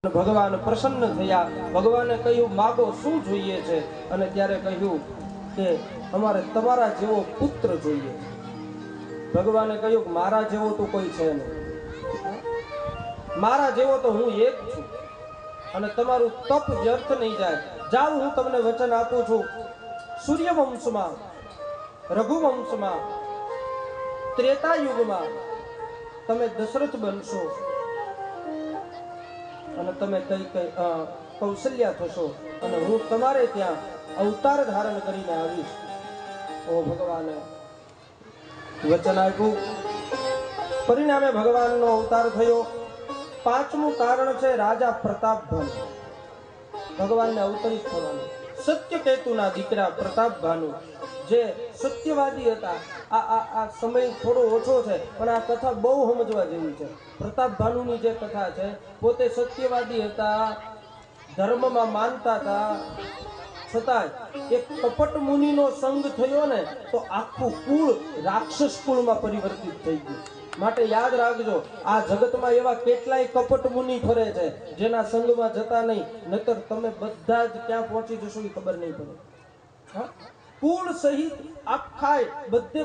ભગવાન પ્રસન્ન થયા। ભગવાને કહ્યું માગો શું જોઈએ છે, અને ત્યારે કહ્યું કે અમારે તમારા જેવો પુત્ર જોઈએ। ભગવાને કહ્યું કે મારા જેવો તો કોઈ છે નહીં, મારા જેવો તો હું એક છું, અને તમારું તપ વ્યર્થ નહીં જાય। જાઓ, હું તમને વચન આપું છું, સૂર્યવંશમાં, રઘુવંશમાં, ત્રેતા યુગમાં તમે દશરથ બનશો, અને તમે કઈ કૌશલ્યા થશો, અને હું તમારે ત્યાં અવતાર ધારણ કરીને આવીશ। ઓ ભગવાને વચન આપ્યું, પરિણામે ભગવાનનો અવતાર થયો। પાંચમું કારણ છે રાજા પ્રતાપભાનુ। ભગવાનને અવતરિત થવાનું, સત્યકેતુના દીકરા પ્રતાપભાનુ જે સત્યવાદી હતા। આ સમય થોડો ઓછો છે, પણ આ કથા બહુ સમજવા જેવી છે। પ્રતાપભાનુની જે કથા છે, પોતે સત્યવાદી હતા, ધર્મમાં માનતા હતા, છતાં એક કપટ મુનિનો સંગ થયો ને તો આખું કુળ રાક્ષસ કુળમાં પરિવર્તિત થઈ ગયું। માટે યાદ રાખજો, આ જગતમાં એવા કેટલાય કપટ મુનિ ફરે છે, જેના સંગમાં જતા નહીં, નહીતર તમે બધા જ ક્યાં પહોંચી જશો એ ખબર નહીં પડે। હા, કુળ સહિત આખા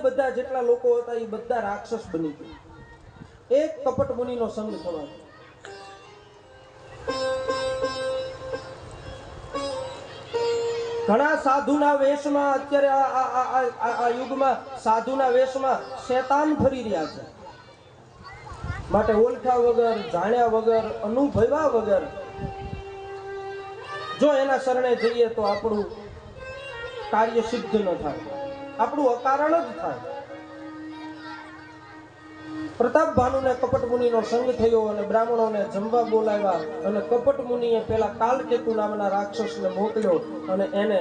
બધા જેટલા લોકો હતા એ બધા રાક્ષસ બની ગયા, એક કપટ મુનિનો સંગ થવાનો। ઘણા સાધુના વેશમાં, અત્યારે આ યુગમાં સાધુના વેશમાં શેતાન ફરી રહ્યા છે। માટે ઓળખ્યા વગર, જાણ્યા વગર, અનુભવ્યા વગર જો એના શરણે જઈએ તો આપણું કાર્ય સિદ્ધ ન થાય, આપણું અકારણ જ થાય। પ્રતાપભાનુને કપટ મુનિનો સંગ થયો, અને બ્રાહ્મણોને જમવા બોલાવ્યા, અને કપટ મુનિએ પેલા કાલકેતુ નામના રાક્ષસને મોકલ્યો, અને એને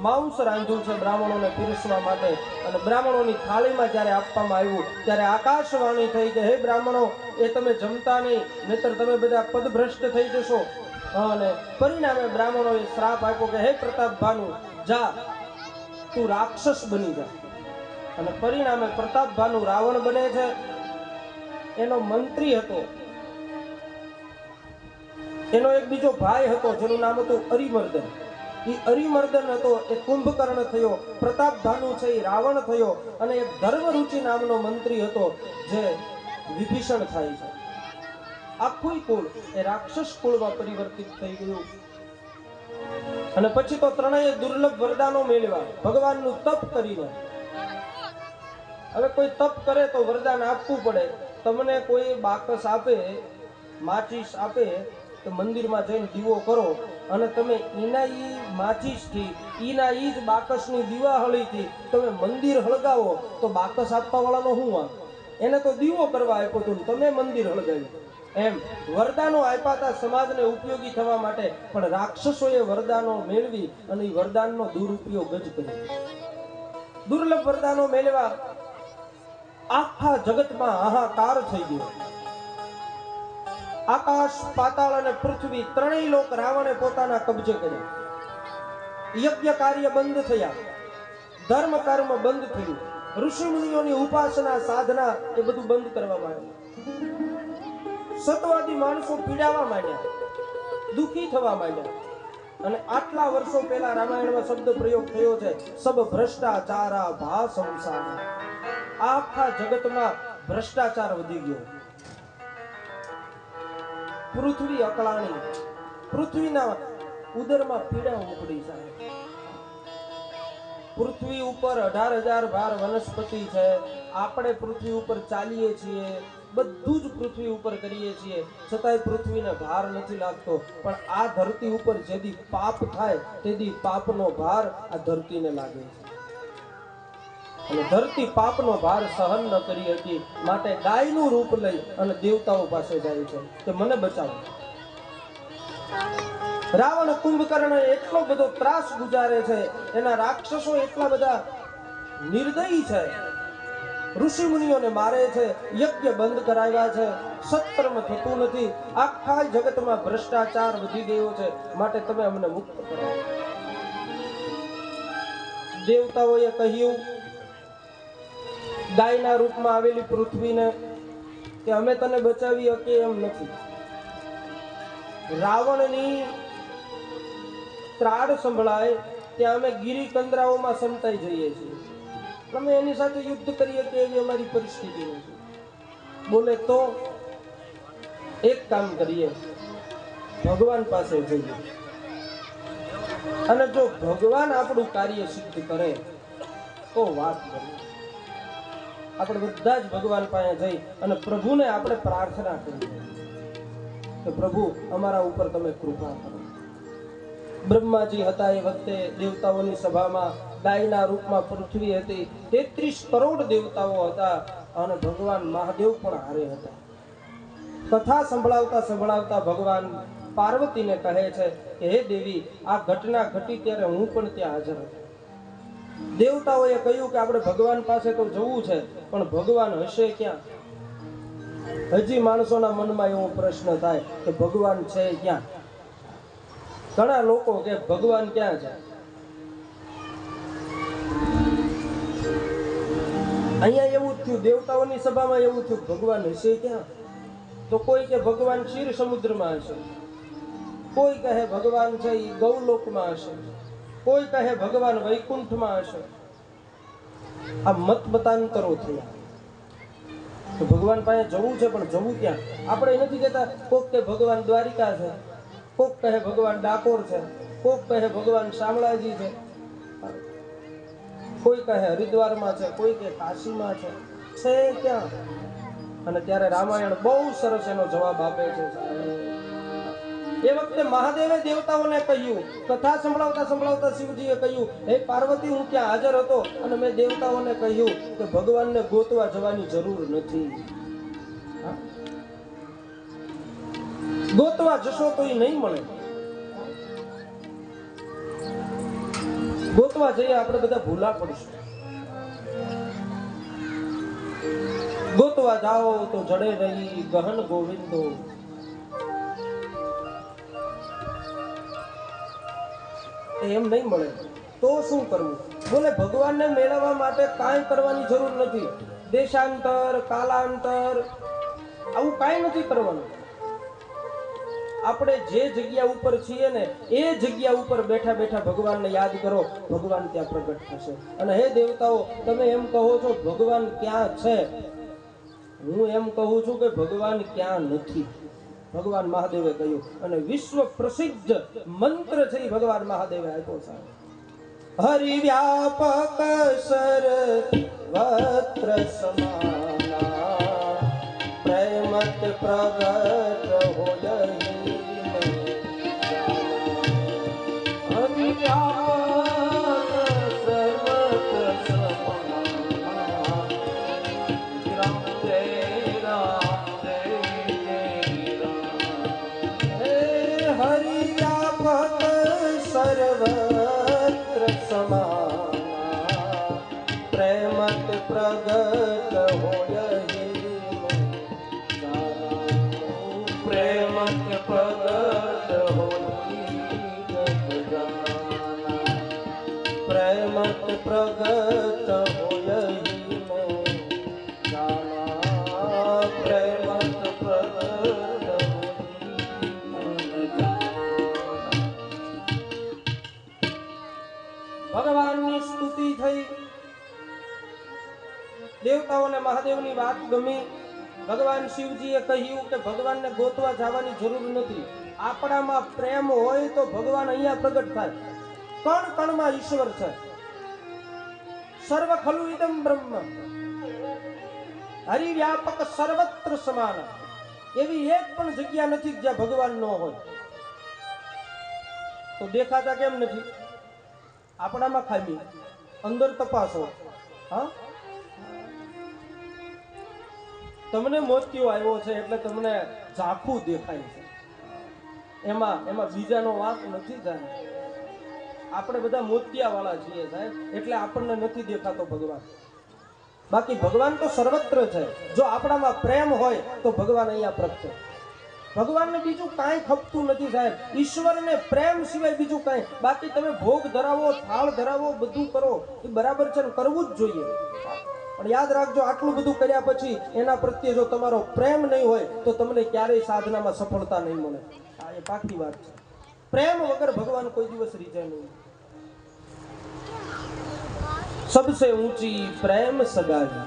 માંસ રાંધ્યું છે બ્રાહ્મણોને પીરસવા માટે। અને બ્રાહ્મણોની થાળીમાં જ્યારે આપવામાં આવ્યું, ત્યારે આકાશવાણી થઈ કે હે બ્રાહ્મણો, એ તમે જમતા નહીં, નહીતર તમે બધા પદભ્રષ્ટ થઈ જશો। અને પરિણામે બ્રાહ્મણોએ શ્રાપ આપ્યો કે હે પ્રતાપભાનુ, જા, તું રાક્ષસ બની જા। અને પરિણામે પ્રતાપભાનુ રાવણ બને છે। એનો મંત્રી હતો, એનો એક બીજો ભાઈ હતો જેનું નામ હતું અરિમર્દન। એ અરિમર્દન હતો એ કુંભકર્ણ થયો, પ્રતાપભાનુ છે એ રાવણ થયો, અને એક ધર્મરુચિ નામનો મંત્રી હતો જે વિભીષણ થાય છે। આખું કુળ એ રાક્ષસ કુળમાં પરિવર્તિત થઈ ગયું। અને પછી તો ત્રણેય દુર્લભ વરદાનો મેળવ્યા ભગવાનનું તપ કરીને। હવે કોઈ તપ કરે તો વરદાન આપવું પડે। તમને કોઈ બાકસ આપે, માચીસ આપે, તો મંદિરમાં જઈને દીવો કરો, અને તમે એના ઈ માચીસથી, એના ઈ જ બાકસની દીવાહળીથી તમે મંદિર હળગાવો, તો બાકસ આપવા વાળાનો શું વાંક? એને તો દીવો કરવા આપ્યો હતો, તમે મંદિર હળગાવ્યું। એમ વરદાનો આપ્યા હતા સમાજને ઉપયોગી થવા માટે, પણ રાક્ષસોએ વરદાનો મેળવી અને એ વરદાનનો દુરુપયોગ જ કર્યો। દુર્લભ વરદાનો મેળવ્યા, આખા જગતમાં હાહાકાર થઈ ગયો। આકાશ, પાતાળ અને પૃથ્વી ત્રણેય લોક રાવણે પોતાના કબજે કર્યા। યજ્ઞ કાર્ય બંધ થયા, ધર્મ કર્મ બંધ થયું, ઋષિ મુનિઓની ઉપાસના, સાધના એ બધું બંધ કરવામાં આવ્યું। સતવાદી માણસો પીડાવા માંડ્યા, દુઃખી થવા માંડ્યા। અને આટલા વર્ષો પહેલા રામાયણમાં શબ્દ પ્રયોગ થયો છે, સબ ભ્રષ્ટાચારા ભા સંસાર। આખા જગતમાં ભ્રષ્ટાચાર વધી ગયો। પૃથ્વી અકળાણી, પૃથ્વીના ઉદરમાં પીડા ઉપડી જાય। પૃથ્વી ઉપર 18,000 ભાર વનસ્પતિ છે, આપણે પૃથ્વી ઉપર ચાલીએ છીએ, બધું જ પૃથ્વી ઉપર કરીએ છીએ, છતાંય પૃથ્વીને ભાર નથી લાગતો। પણ આ ધરતી ઉપર જેથી પાપ થાય તેથી પાપનો ભાર આ ધરતીને લાગે છે, અને ધરતી પાપનો ભાર સહન ન કરી હતી, માટે ગાયનું રૂપ લઈ અને દેવતાઓ પાસે જાય છે કે મને બચાવો। રાવણ કુંભકર્ણ એટલો બધો ત્રાસ ગુજારે છે, એના રાક્ષસો એટલા બધા નિર્દયી છે, ઋષિ મુનિઓને મારે છે, યજ્ઞ બંધ કરાવ્યા છે, સત્કર્મ થતું નથી, આખા જગતમાં ભ્રષ્ટાચાર વધી ગયો છે, માટે તમે અમને મુક્ત કરો। દેવતાઓએ કહ્યું ગાયના રૂપમાં આવેલી પૃથ્વીને કે અમે તને બચાવી શકીએ એમ નથી, રાવણની ત્રાડ સંભળાય ત્યાં અમે ગિરી કંદરાઓમાં સંતાઈ જઈએ છીએ. અમે એની સાથે યુદ્ધ કરીએ કે એવી અમારી પરિસ્થિતિ નથી. બોલે તો એક કામ કરીએ, ભગવાન પાસે જઈએ અને જો ભગવાન આપણું કાર્ય સિદ્ધ કરે તો વાત કરીએ. આપણે બધા જ ભગવાન પાસે જઈ અને પ્રભુને આપણે પ્રાર્થના કરીએ કે પ્રભુ અમારા ઉપર તમે કૃપા કરો. બ્રહ્માજી હતા એ વખતે દેવતાઓની સભામાં ગાયના રૂપમાં પૃથ્વી હતી. 33 કરોડ દેવતાઓ હતા અને ભગવાન મહાદેવ પણ હારે હતા. કથા સંભળાવતા સંભળાવતા ભગવાન પાર્વતીને કહે છે કે હે દેવી, આ ઘટના ઘટી ત્યારે હું પણ ત્યાં હાજર હતો. દેવતાઓએ કહ્યું કે આપણે ભગવાન પાસે તો જવું છે, પણ ભગવાન હશે ક્યાં? હજી માણસોના મનમાં એવો પ્રશ્ન થાય કે ભગવાન છે ક્યાં? ઘણા લોકો કે ભગવાન ક્યાં છે? અહીંયા એવું થયું, દેવતાઓની સભામાં એવું થયું, ભગવાન હશે ક્યાં? તો કોઈ કે ભગવાન ક્ષીર સમુદ્રમાં હશે, કોઈ કહે ભગવાન છે એ ગૌલોકમાં હશે, કોઈ કહે ભગવાન વૈકુંઠમાં હશે. આ મત મતાંતરો થયા. તો ભગવાન પાસે જવું છે, પણ જવું ક્યાં? આપણે નથી કહેતા કોક કે ભગવાન દ્વારિકા છે, કોક કહે ભગવાન ડાકોર છે, કોક કહે ભગવાન શામળાજી છે, કોઈ કહે હરિદ્વારમાં છે, કોઈ કે કાશીમાં છે ક્યાં? અને ત્યારે રામાયણ બહુ સરસ એનો જવાબ આપે છે. એ વખતે મહાદેવે દેવતાઓને કહ્યું, કથા સંભળાવતા સંભળાવતા શિવજીએ કહ્યું, હે પાર્વતી, હું ત્યાં હાજર હતો અને મેં દેવતાઓને કહ્યું કે ભગવાનને ગોતવા જવાની જરૂર નથી. ગોતવા જશો તો એ નહીં મળે. ગોતવા જઈએ આપણે બધા ભૂલા પડશું. ગોતવા જાઓ તો જડે રહી ગહન ગોવિંદો. એમ નહીં મળે તો શું કરવું? બોલે ભગવાનને મેળવવા માટે કાંઈ કરવાની જરૂર નથી. દેશાંતર, કાલાંતર આવું કાંઈ નથી કરવાનું. આપણે જે જગ્યા ઉપર છીએ ને એ જગ્યા ઉપર બેઠા બેઠા ભગવાનને યાદ કરો, ભગવાન ત્યાં પ્રગટ થશે. અને હે દેવતાઓ, તમે એમ કહો છો ભગવાન ક્યાં છે, હું એમ કહું છું કે ભગવાન ક્યાં નથી. ભગવાન મહાદેવે કહ્યું, અને વિશ્વ પ્રસિદ્ધ મંત્ર છે એ ભગવાન મહાદેવે આપ્યો છે. હરિ વ્યાપક સર્વત્ર સમાના પ્રેમત પ્રગટ હોય. હરિ વ્યાપક સર્વત્ર સમાના સર્વત્ર સમાના પ્રેમત પ્રગટ હોય. પ્રેમત પ્રગટ હોય. પ્રેમત પ્રગટ હોય. પ્રેમત પ્રગટ. ભગવાનની સ્તુતિ થઈ. દેવતાઓને મહાદેવની વાત ગમી. ભગવાન શિવજીએ કહ્યું કે ભગવાનને ગોતવા જવાની જરૂર નથી. આપણામાં પ્રેમ હોય તો ભગવાન અહીંયા પ્રગટ થાય. કણ કણમાં ઈશ્વર છે. સર્વ ખલુ ઇદમ બ્રહ્મ હરિ વ્યાપક સર્વત્ર સમાન. એવી એક પણ જગ્યા નથી જ્યાં ભગવાન ન હોય. તો દેખાતા કેમ નથી? આપણામાં ખામી. અંદર તપાસો. હા, તમને મોતિયો આવ્યો છે એટલે તમને ઝાંખું દેખાય છે. એમાં બીજાનો વાંક નથી થાય. આપણે બધા મોતિયા વાળા છીએ સાહેબ, એટલે આપણને નથી દેખાતો ભગવાન. બાકી ભગવાન તો સર્વત્ર છે. જો આપણામાં પ્રેમ હોય તો ભગવાન અહીંયા પ્રગટે. ભગવાનને બીજું કાંઈ ખપતું નથી સાહેબ. ઈશ્વરને પ્રેમ સિવાય બીજું કાંઈ. બાકી તમે ભોગ ધરાવો, થાળ ધરાવો, બધું કરો એ બરાબર છે ને, કરવું જ જોઈએ. પણ યાદ રાખજો, આટલું બધું કર્યા પછી એના પ્રત્યે જો તમારો પ્રેમ નહીં હોય તો તમને ક્યારેય સાધનામાં સફળતા નહીં મળે. આ એ પાકી વાત છે. પ્રેમ વગર ભગવાન કોઈ દિવસ રીઝે નહીં. सबसे ऊंची प्रेम सगाई,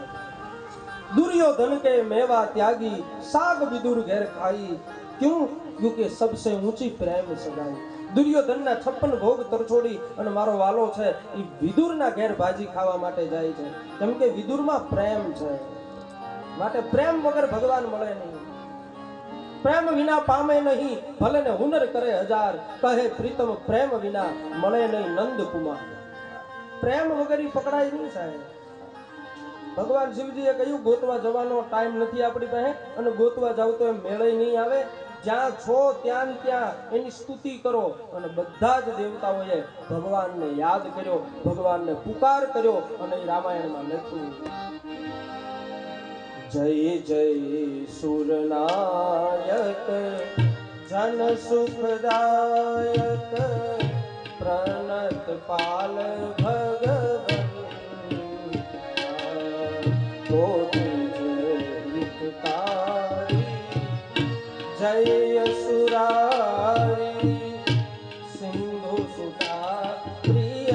दुर्योधन के मेवा त्यागी, साग विदुर घेर खाई. क्यों? क्योंकि सबसे ऊंची प्रेम सगाई. દુર્યોધનના 56 ભોગ તરછોડી અને મારો વાલો છે એ વિદુરના ઘેર ભાજી ખાવા માટે જાય છે, કેમ કે વિદુરમાં પ્રેમ છે. માટે પ્રેમ વગર ભગવાન મળે નહીં. પ્રેમ વિના પામે નહીં, ભલે ને હુનર કરે હજાર, કહે પ્રીતમ પ્રેમ વિના મળે નહીં નંદ કુમાર. પ્રેમ વગર પકડાય નહીં સાહેબ. ભગવાન શિવજીએ કહ્યું ગોતવા જવાનો ટાઈમ નથી આપણી પાસે, અને ગોતવા જાવ તો એમ મેળે નહીં આવે. જ્યાં છો ત્યાં ત્યાં એની સ્તુતિ કરો. અને બધા જ દેવતાઓએ ભગવાનને યાદ કર્યો, ભગવાનને પુકાર કર્યો, અને એ રામાયણમાં લખ્યું. જય જય સુરનાયક જન સુખદાયક प्रणत पाल भगवन जय असुरारी सिंधु सुता प्रिय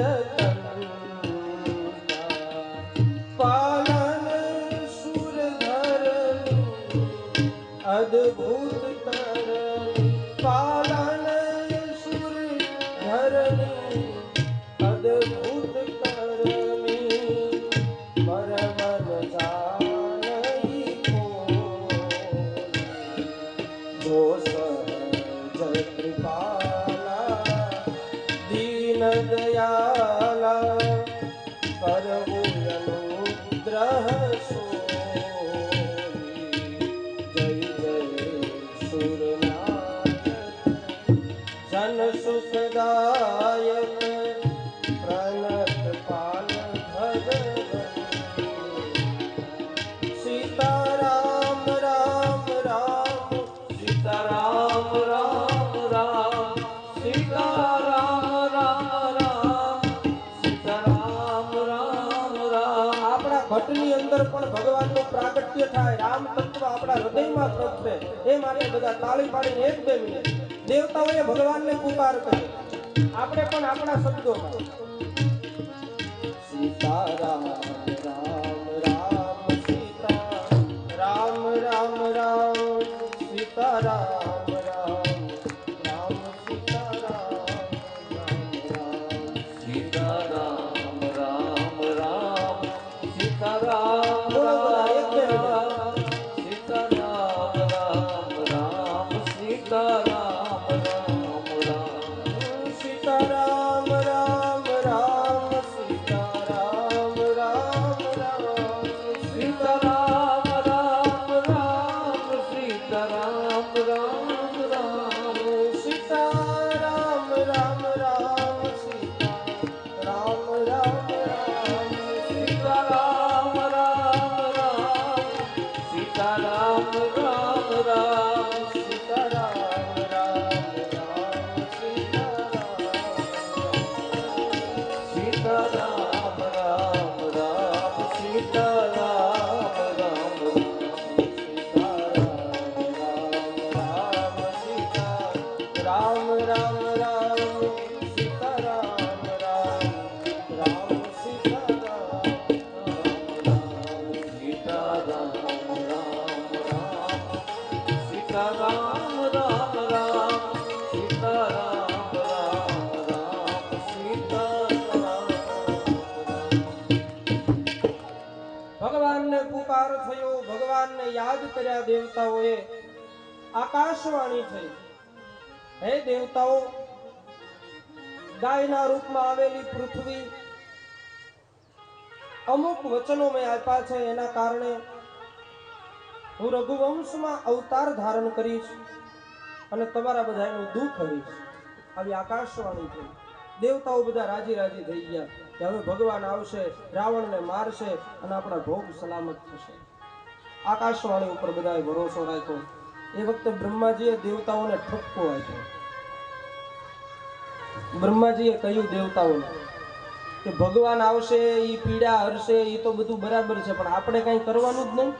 पालन सुरधर अद्भुत कर पालन सुरधरनी अद्भुत करनी परमन जानई को जो सहज कृपाला दीन दयाला करहु अनुग्रह सोई जय जय सुरनायक जन सुखदायक प्रणत पाल भगवन सीताराम राम राम सीताराम राम राम सीताराम राम राम सीताराम राम राम આપણા ઘટની અંદર પણ ભગવાનનું પ્રાગટ્ય થાય, રામ તત્વ આપણા હૃદયમાં પ્રગટે. એ માટે બધા તાળી પાડીને 1-2 મિનિટ દેવતાઓએ ભગવાનને પુકાર કર્યો. આપણે પણ આપણા શબ્દોમાં સીતારામ રામ રામ સીતા રામ રામ રામ સીતારામ રામ રામ સીતારામ રામ રામ સીતારામ રામ સીતારામ રામ સીતારામ રામ રામ સીતારામ રામ રામ सीताराम राम राम सीताराम राम राम सीताराम राम राम सीताराम राम राम सीताराम राम राम सीताराम राम राम सीताराम राम राम सीताराम राम राम सीताराम राम राम सीताराम राम राम सीताराम राम राम राम राम सीताराम राम राम सीताराम सीताराम राम राम सीताराम राम राम सीताराम ભગવાનને પુકાર થયો, ભગવાનને યાદ કર્યા દેવતાઓએ. આકાશવાણી થઈ, હે દેવતાઓ, ગાયના રૂપમાં આવેલી પૃથ્વી અમુક વચનો મેં આપ્યા છે, એના કારણે હું રઘુવંશમાં અવતાર ધારણ કરીશ અને તમારા બધાનું દુઃખ હરીશ. આવી આકાશવાણી થઈ. દેવતાઓ બધા રાજી રાજી થઈ ગયા કે હવે ભગવાન આવશે, રાવણને મારશે અને આપણા ભોગ સલામત થશે. આકાશવાણી ઉપર બધાએ ભરોસો રાખ્યો. એ વખતે બ્રહ્માજીએ દેવતાઓને ઠપકો આપ્યો. બ્રહ્માજીએ કહ્યું દેવતાઓને કે ભગવાન આવશે, એ પીડા હરશે, એ તો બધું બરાબર છે, પણ આપણે કંઈ કરવાનું જ નહીં.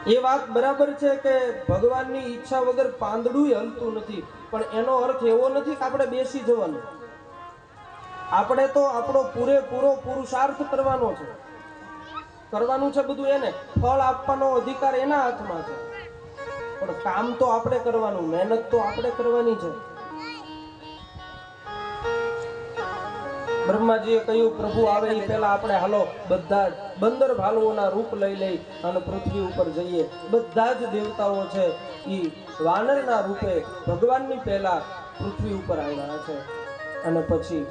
એ વાત બરાબર છે કે ભગવાનની ઈચ્છા વગર પાંદડું હલતું નથી, પણ એનો અર્થ એવો નથી કે આપણે બેસી જવાનું. આપણે તો આપણો પૂરેપૂરો પુરુષાર્થ કરવાનું છે બધું. એને ફળ આપવાનો અધિકાર એના હાથમાં છે, પણ કામ તો આપણે કરવાનું, મહેનત તો આપણે કરવાની છે. બ્રહ્માજીએ કહ્યું પ્રભુ આવે એ પહેલા આપણે હાલો બધા બંદર ભાલુઓના રૂપ લઈ અને પૃથ્વી ઉપર જઈએ. બધા જ દેવતાઓ છે એ વાનરના રૂપે ભગવાનની પહેલા પૃથ્વી ઉપર આવ્યા છે. અને પછી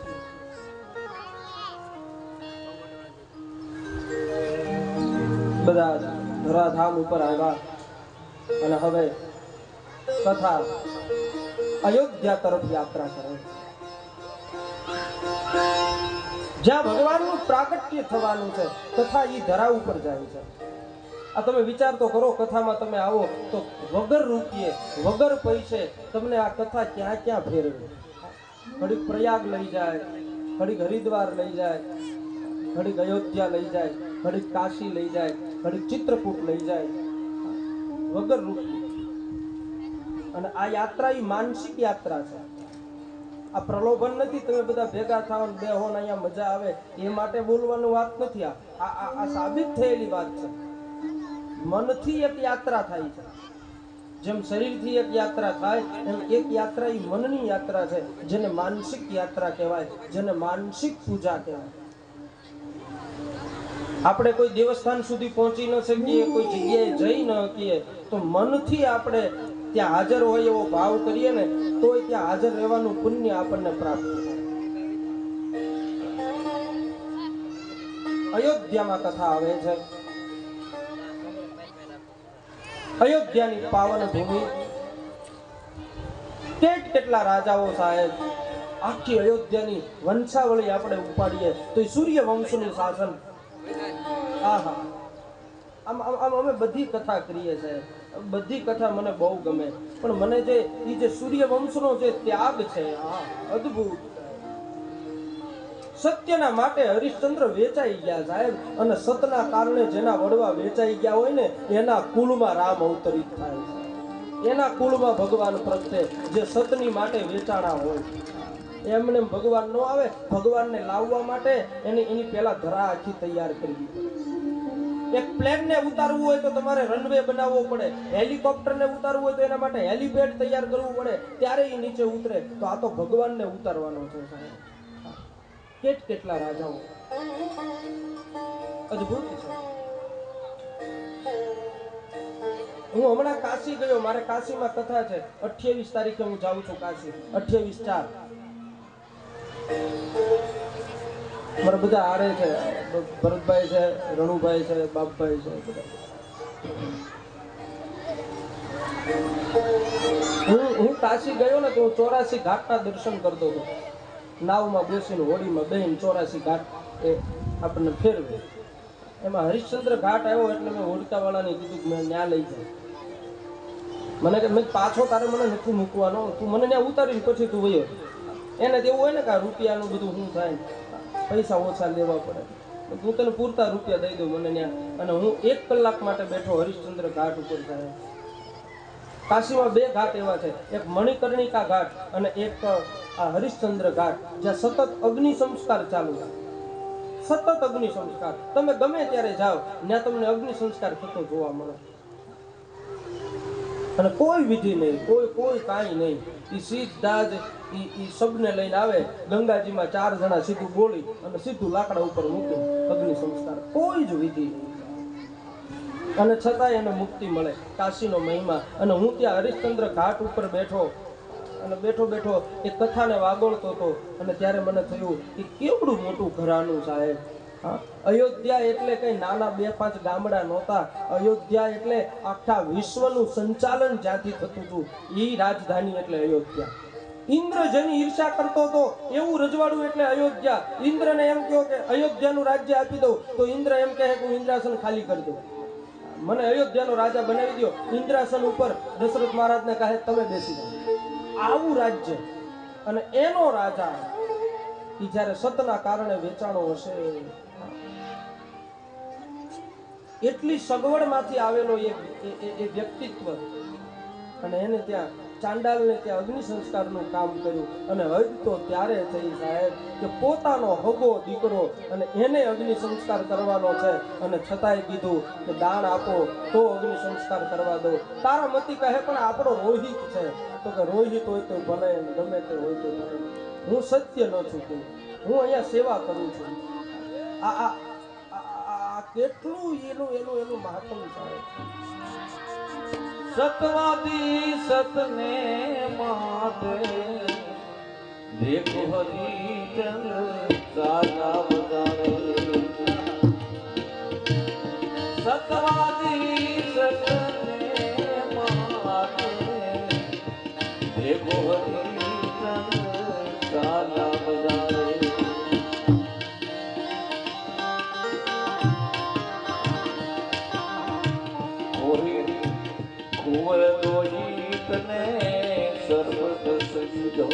બધા ધરાધામ ઉપર આવ્યા અને હવે કથા અયોધ્યા તરફ યાત્રા કરે. જ્યાં ભગવાનનું પ્રાગટ્ય થવાનું છે, કથા એ ધરા ઉપર જાય છે. આ તમે વિચાર તો કરો, કથામાં તમે આવો તો વગર રૂપિયે વગર પૈસે તમને આ કથા ક્યાં ક્યાં ફેરવે. ઘડીક પ્રયાગ લઈ જાય, ઘડીક હરિદ્વાર લઈ જાય, ઘડીક અયોધ્યા લઈ જાય, ઘડીક કાશી લઈ જાય, ઘડીક ચિત્રકૂટ લઈ જાય, વગર રૂપિયે. અને આ યાત્રા એ માનસિક યાત્રા છે. આ પ્રલોભન નથી તમે બધા ભેગા થાવ ને બેહો ને અહીંયા મજા આવે એ માટે બોલવાની વાત નથી. આ સાબિત થયેલી વાત છે. મનથી એક યાત્રા થાય છે. જેમ શરીરથી એક યાત્રા થાય એમ એક યાત્રા એ મનની યાત્રા છે, જેને માનસિક યાત્રા કહેવાય, જેને માનસિક પૂજા કહેવાય. આપણે કોઈ દેવસ્થાન સુધી પહોંચી ન શકીએ, કોઈ જગ્યાએ જઈ ન શકીએ, તો મનથી આપણે ત્યાં હાજર હોય એવો ભાવ કરીએ ને તોય ત્યાં હાજર રહેવાનું પુણ્ય આપણને પ્રાપ્ત થાય. અયોધ્યામાં કથા આવે છે. અયોધ્યાની પાવન ભૂમિ, કેટલા રાજાઓ સાહેબ, આખી અયોધ્યાની વંશાવળી આપણે ઉપાડીએ તો સૂર્ય વંશનું શાસન. આહા, આમ અમે બધી કથા કરીએ છીએ, બધી કથા મને બહુ ગમે, પણ મને જે સૂર્ય વંશનો જે ત્યાગ છે, અદ્ભુત. સત્યના માટે હરિશ્ચંદ્ર વેચાઈ ગયા સાહેબ, અને સતના કારણે જેના વડવા વેચાઈ ગયા હોય ને એના કુળમાં રામ અવતરિત થાય છે. એના કુળમાં ભગવાન પ્રગટે, જે સતની માટે વેચાણા હોય. એમને ભગવાન ન આવે, ભગવાનને લાવવા માટે એની પહેલા ધરા આખી તૈયાર કરવી. એક પ્લેનને ઉતારવું હોય તો તમારે રનવે બનાવવો પડે, હેલિકોપ્ટરને ઉતારવું હોય તો એના માટે હેલિપેડ તૈયાર કરવું પડે, ત્યારે એ નીચે ઉતરે. તો આ તો ભગવાનને ઉતારવાનો છે સાહેબ. કેટલા રાજાઓ, અદ્ભુત છે. હું હમણાં કાશી ગયો, મારે કાશીમાં કથા છે. 28 તારીખે હું જાઉં છું કાશી, 28/4. મારા બધા આરે છે, ભરતભાઈ છે, રણુભાઈ છે, બાપભાઈ છે, બધા. હું કાશી ગયો ને તો 84 ઘાટના દર્શન કરતો હતો. નાવમાં બેસીને હોડીમાં બેહીને 84 ઘાટ એ આપણને ફેરવે. એમાં હરિશ્ચંદ્ર ઘાટ આવ્યો એટલે મેં હોડકાવાળાને કીધું કે મેં ન્યા લઈ જાય. મને કે મેં પાછો તારે મને નથી મૂકવાનો, તું મને ત્યાં ઉતારીને પછી તું વયો. એને તેવું હોય ને કે રૂપિયાનું બધું શું થાય, પૈસા ઓછા લેવા પડે, હું તને પૂરતા રૂપિયા દઈ દઉં મને ત્યાં. અને હું 1 કલાક માટે બેઠો હરિશ્ચંદ્ર ઘાટ ઉપર થાય. કાશીમાં 2 ઘાટ એવા છે, એક મણિકર્ણિકા ઘાટ અને એક આ હરિશ્ચંદ્ર ઘાટ, જ્યાં સતત અગ્નિ સંસ્કાર ચાલુ છે. સતત અગ્નિ સંસ્કાર, તમે ગમે ત્યારે જાઓ ત્યાં તમને અગ્નિ સંસ્કાર થતો જોવા મળે. અને કોઈ વિધિ નહીં, કોઈ કાંઈ નહીં. એ સીધા જ એ શબને લઈને આવે, ગંગાજીમાં 4 જણા સીધું બોલી અને સીધું લાકડા ઉપર મૂકી અગ્નિ સંસ્કાર. કોઈ જ વિધિ નહીં, અને છતાંય એને મુક્તિ મળે. કાશીનો મહિમા. અને હું ત્યાં હરિશ્ચંદ્ર ઘાટ ઉપર બેઠો અને બેઠો એ કથાને વાગોળતો હતો. અને ત્યારે મને થયું કે કેવડું મોટું ઘરાનું સાહેબ. અયોધ્યા એટલે કઈ નાના 2-5 ગામડા નહોતા. અયોધ્યા એટલે આખા વિશ્વનું સંચાલન જ્યાંથી થતું હતું એ રાજધાની એટલે અયોધ્યા. ઇન્દ્ર જેની ઈર્ષા કરતો હતો એવું રજવાડું એટલે અયોધ્યા. ઇન્દ્રને એમ કહો કે અયોધ્યાનું રાજ્ય આપી દઉં તો ઇન્દ્ર એમ કહે કે હું ઇન્દ્રાસન ખાલી કરી દઉં, મને અયોધ્યાનો રાજા બનાવી દો. ઇન્દ્રાસન ઉપર દશરથ મહારાજને કહે તમે બેસી જાઓ. આવું રાજ્ય. અને એનો રાજા એ જ્યારે સતના કારણે વેચાણો હશે, એટલી સગવડમાંથી આવેલો એ વ્યક્તિત્વ, અને એને ત્યાં ચાંડાલને ત્યાં અગ્નિ સંસ્કારનું કામ કર્યું. અને હદ તો ત્યારે થઈ સાહેબ કે પોતાનો હગો દીકરો અને એને અગ્નિ સંસ્કાર કરવાનો છે, અને છતાંય કીધું કે દાન આપો તો અગ્નિ સંસ્કાર કરવા દો. તારા મતી કહે પણ આપણો રોહિત છે. તો કે રોહિત હોય તો ભલે, ગમે તે હોય તો ભલે, હું સત્ય ન ચૂકું, હું અહીંયા સેવા કરું છું. આ આ આ કેટલું એનું એનું એનું મહાત્મ સાહેબ. સતવાદી સતને માટે દેખો હરિચંદ્ર સારા બજારે. સતવાદી સતને માટે દેખો હરિચંદ્ર સારા બજારે. કુંવર દોહિતને સર્વત સજ્જો,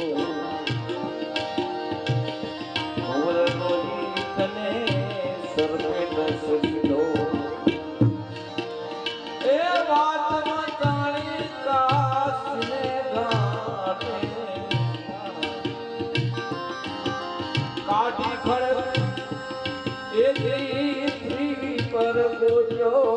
કુંવર દોહિતને સર્વત સજ્જો. એ વાત જાણી કાશને ઘાટે કાઢી ખડક એ ધીરી પર બોલ્યો.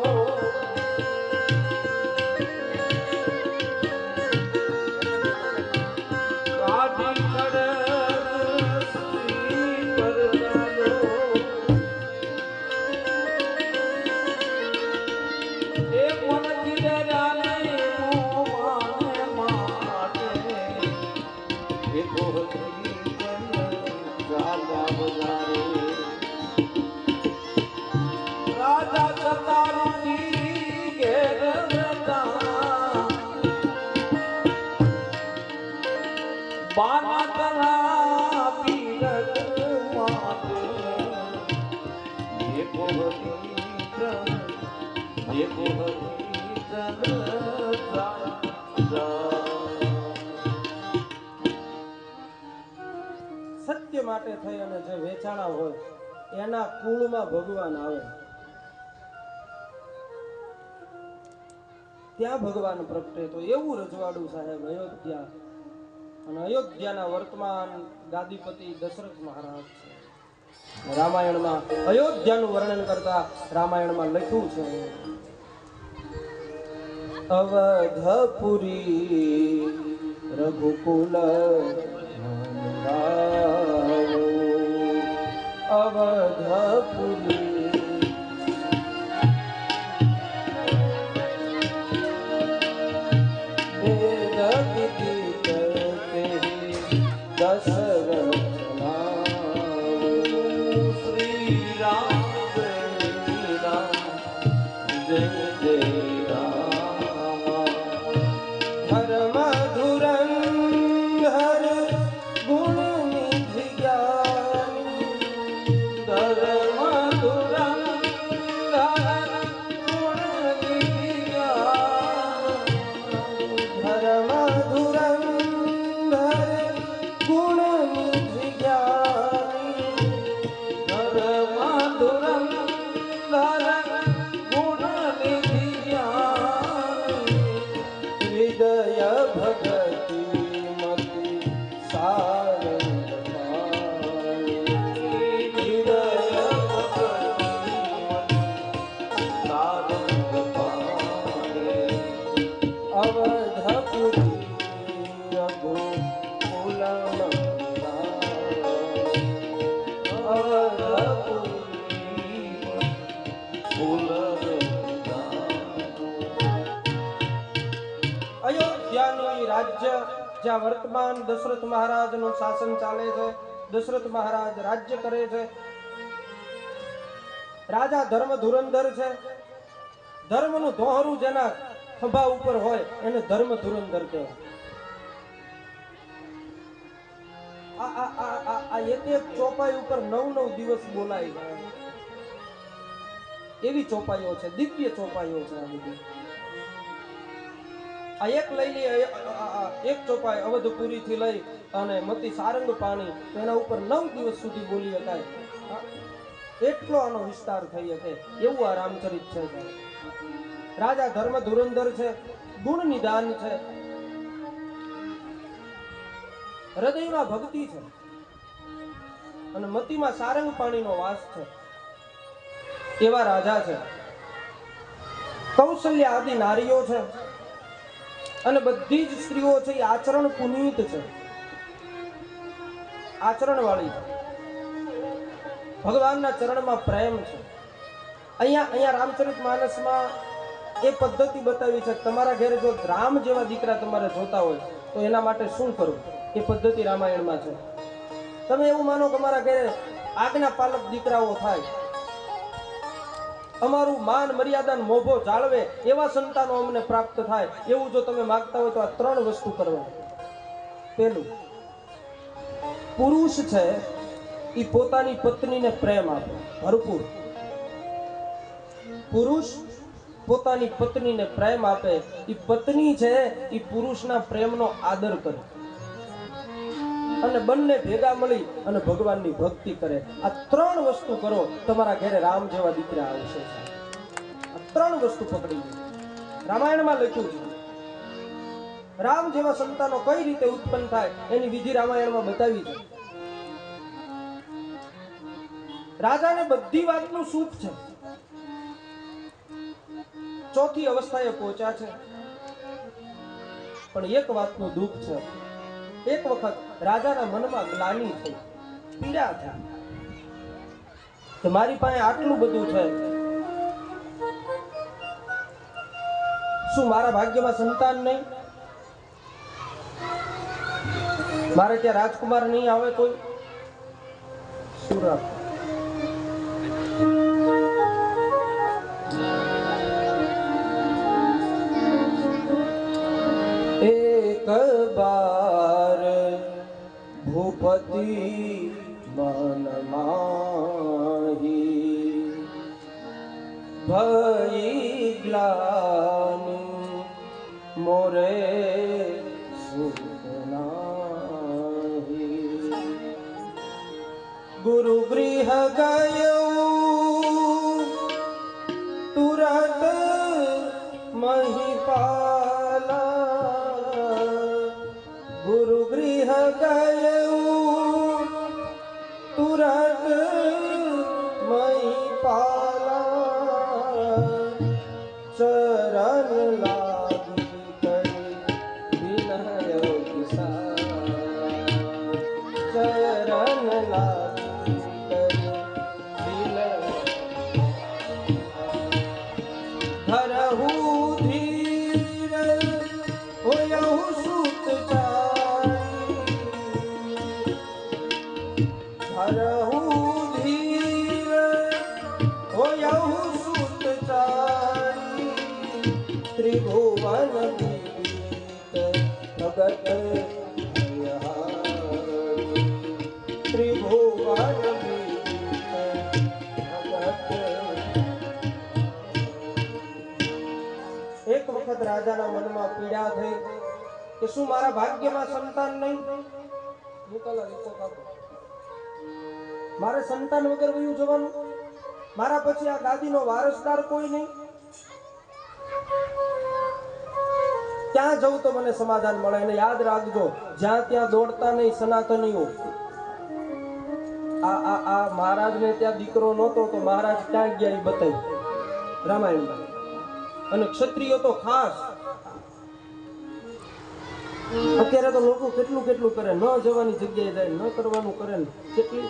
રાજા સતારુજી ઘેર બાના તલા પીરત માટે દેખો હરિચંદ્ર, દેખો હરિચંદ્ર. સત્ય માટે થઈ અને જે વેચાણા હોય એના કુળમાં ભગવાન આવે, ત્યાં ભગવાન પ્રગટે. તો એવું રજવાડું સાહેબ અયોધ્યા. અને અયોધ્યાના વર્તમાન ગાદીપતિ દશરથ મહારાજ છે. રામાયણમાં અયોધ્યાનું વર્ણન કરતા રામાયણમાં લખ્યું છે, અવધપુરી રઘુકુલ અવધપુરી રાજ્ય જ્યાં વર્તમાન દશરથ મહારાજનું શાસન ચાલે છે. દશરથ મહારાજ રાજ્ય કરે છે. રાજા ધર્મ ધુરંધર છે. ધર્મનું દોહરું જેના ખભા ઉપર હોય એને ધર્મ ધુરંધર કહેવાય. આ એક એક ચોપાઈ ઉપર 9-9 દિવસ બોલાય જાય એવી ચોપાઈઓ છે, દિવ્ય ચોપાઈઓ છે. આ બધી આ એક લઈ લઈએ, એક ચોપાઈ અવધપુરી થી લઈ અને મતી સારંગ પાણી, એના ઉપર 9 દિવસ સુધી બોલી શકાય. એટલો આનો વિસ્તાર થઈ શકે એવું આ રામચરિત છે. રાજા ધર્મ ધુરંધર છે, ગુણ નિદાન છે, હૃદયમાં ભક્તિ છે અને મતિમાં સારંગ પાણીનો વાસ છે. એવા રાજા છે. કૌશલ્ય આદિ નારીઓ છે અને બધી જ સ્ત્રીઓ છે એ આચરણ પુનીત છે, આચરણ વાળી છે, ભગવાનના ચરણમાં પ્રેમ છે. અહીંયા રામચરિત માનસમાં એ પદ્ધતિ બતાવી છે. તમારા ઘરે જો રામ જેવા દીકરા તમારે જોતા હોય તો એના માટે શું કરવું એ પદ્ધતિ રામાયણમાં છે. તમે એવું માનો કે અમારા ઘરે આજ્ઞા પાલક દીકરાઓ થાય, અમારું માન મર્યાદા મોભો જાળવે એવા સંતાનો અમને પ્રાપ્ત થાય, એવું જો તમે માંગતા હોય તો આ 3 વસ્તુ કરવાની. પહેલું, પુરુષ છે એ પોતાની પત્નીને પ્રેમ આપે ભરપૂર. પુરુષ પોતાની પત્નીને પ્રેમ આપે, એ પત્ની છે એ પુરુષના પ્રેમનો આદર કરે અને બંને ભેગા મળી અને ભગવાનની ભક્તિ કરે. આ 3 વસ્તુ કરો, તમારા ઘરે રામ જેવા દીકરા આવશે. આ 3 વસ્તુ પકડી રામાયણમાં લખ્યું છે. રામ જેવા સંતાનો કઈ રીતે ઉત્પન્ન થાય એની વિધિ રામાયણમાં બતાવી છે. રાજાને બધી વાતનું સુખ છે, ચોથી અવસ્થાએ પહોંચ્યા છે, પણ એક વાતનું દુઃખ છે. એક વખત રાજાના મનમાં ગ્લાનિ થઈ, પીડા થઈ કે મારી પાસે આટલું બધું છે, શું મારા ભાગ્યમાં સંતાન નહીં? મારે ત્યાં રાજકુમાર નહીં આવે કોઈ? શું રાખો? એક બાર ભૂપતિ મન માહી ભઈ ગ્લાનિ મોરે સુખ નાહી. ગુરુ ગૃહ ગયો તુરત મહિપાલા, ગુરુ ગૃહ ગયું તુરત મહિપાલા, ચરણ લાગી કરી વિનય કિસાન, ચરણ લાગી કરી વિનય ધરહુ ધીર હોયહુ સુત હરહુ ધીર હોયહુ સુત ચારી, ત્રિભુવન વિદિત ભગત ભયહારી, ત્રિભુવન વિદિત ભગત. એક વખત રાજાના મનમાં પીડા થઈ કે શું મારા ભાગ્યમાં સંતાન નહીં? મારે સંતાન વગર વયું જવાનું? મારા પછી આ ગાદીનો વારસદાર કોઈ નહીં? ક્યાં જવું તો મને સમાધાન મળે? એને યાદ રાખજો, જ્યાં ત્યાં દોડતા નહીં સનાતનીઓ. આ મહારાજને ત્યાં દીકરો નહોતો તો મહારાજ ક્યાં ગયા એ બતાવી રામાયણમાં. અને ક્ષત્રિયો તો ખાસ. અત્યારે તો લોકો કેટલું કરે, ન જવાની જગ્યાએ જાય, ન કરવાનું કરે, કેટલી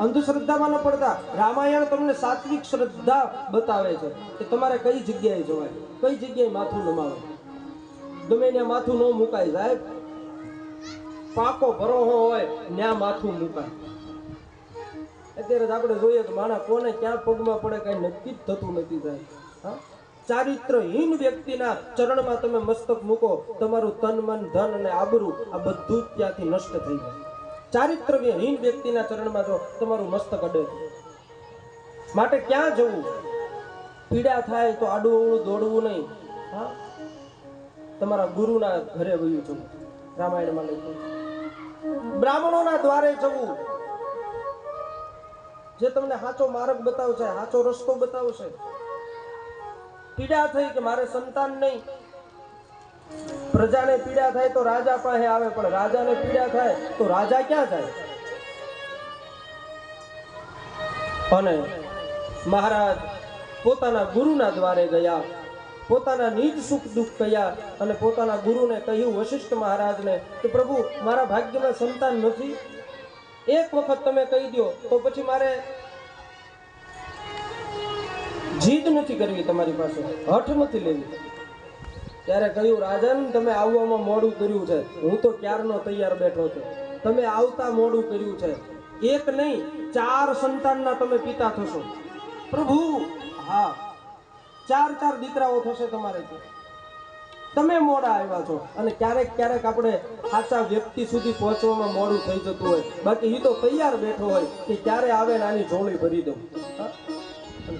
અંધશ્રદ્ધામાં ન પડતા. રામાયણ તમને સાત્વિક શ્રદ્ધા બતાવે છે કે તમારે કઈ જગ્યાએ જવાય, કઈ જગ્યાએ માથું નમાવે. ગમે ત્યાં માથું ન મુકાય સાહેબ, પાકો ભરોહો હોય ત્યાં માથું મુકાય. અત્યારે જ આપણે જોઈએ તો માણસ કોને ક્યાં પગમાં પડે કઈ નક્કી જ થતું નથી સાહેબ. હા, ચારિત્રહીન વ્યક્તિના ચરણમાં તમે મસ્તક મૂકો, તમારું તન મન ધન અને આબરૂ આ બધું જ ત્યાંથી નષ્ટ થઈ જાય. ચારિત્રહીન વ્યક્તિના ચરણમાં જો તમારું મસ્તક અડે, માટે ક્યાં જવું? પીડા થાય તો આડું અવળું દોડવું નહીં. હા, તમારા ગુરુના ઘરે વયું જવું. રામાયણમાં લખ્યું બ્રાહ્મણોના દ્વારે જવું, જે તમને સાચો માર્ગ બતાવશે, સાચો રસ્તો બતાવશે. પીડા થઈ કે મારે સંતાન નહીં. પ્રજાને પીડા થાય તો રાજા પાસે આવે, પણ રાજાને પીડા થાય તો રાજા ક્યાં જાય? અને મહારાજ પોતાના ગુરુના દ્વારે ગયા, પોતાના નિજ સુખ દુઃખ કહ્યા અને પોતાના ગુરુને કહ્યું, વશિષ્ઠ મહારાજને, કે પ્રભુ મારા ભાગ્યમાં સંતાન નથી, એક વખત તમે કહી દો તો પછી મારે જીદ નથી કરવી, તમારી પાસે હઠ નથી લેવી. ત્યારે કહ્યું, રાજન તમે આવવામાં મોડું કર્યું છે, હું તો ક્યારનો તૈયાર બેઠો છું, તમે આવતા મોડું કર્યું છે. એક નહીં 4 સંતાનના તમે પિતા થશો. પ્રભુ હા, 4 દીકરાઓ થશે તમારે. તમે મોડા આવ્યા છો. અને ક્યારેક ક્યારેક આપણે સાચા વ્યક્તિ સુધી પહોંચવામાં મોડું થઈ જતું હોય, બાકી એ તો તૈયાર બેઠો હોય કે ક્યારે આવે ને આની ઝોળી ભરી દઉં.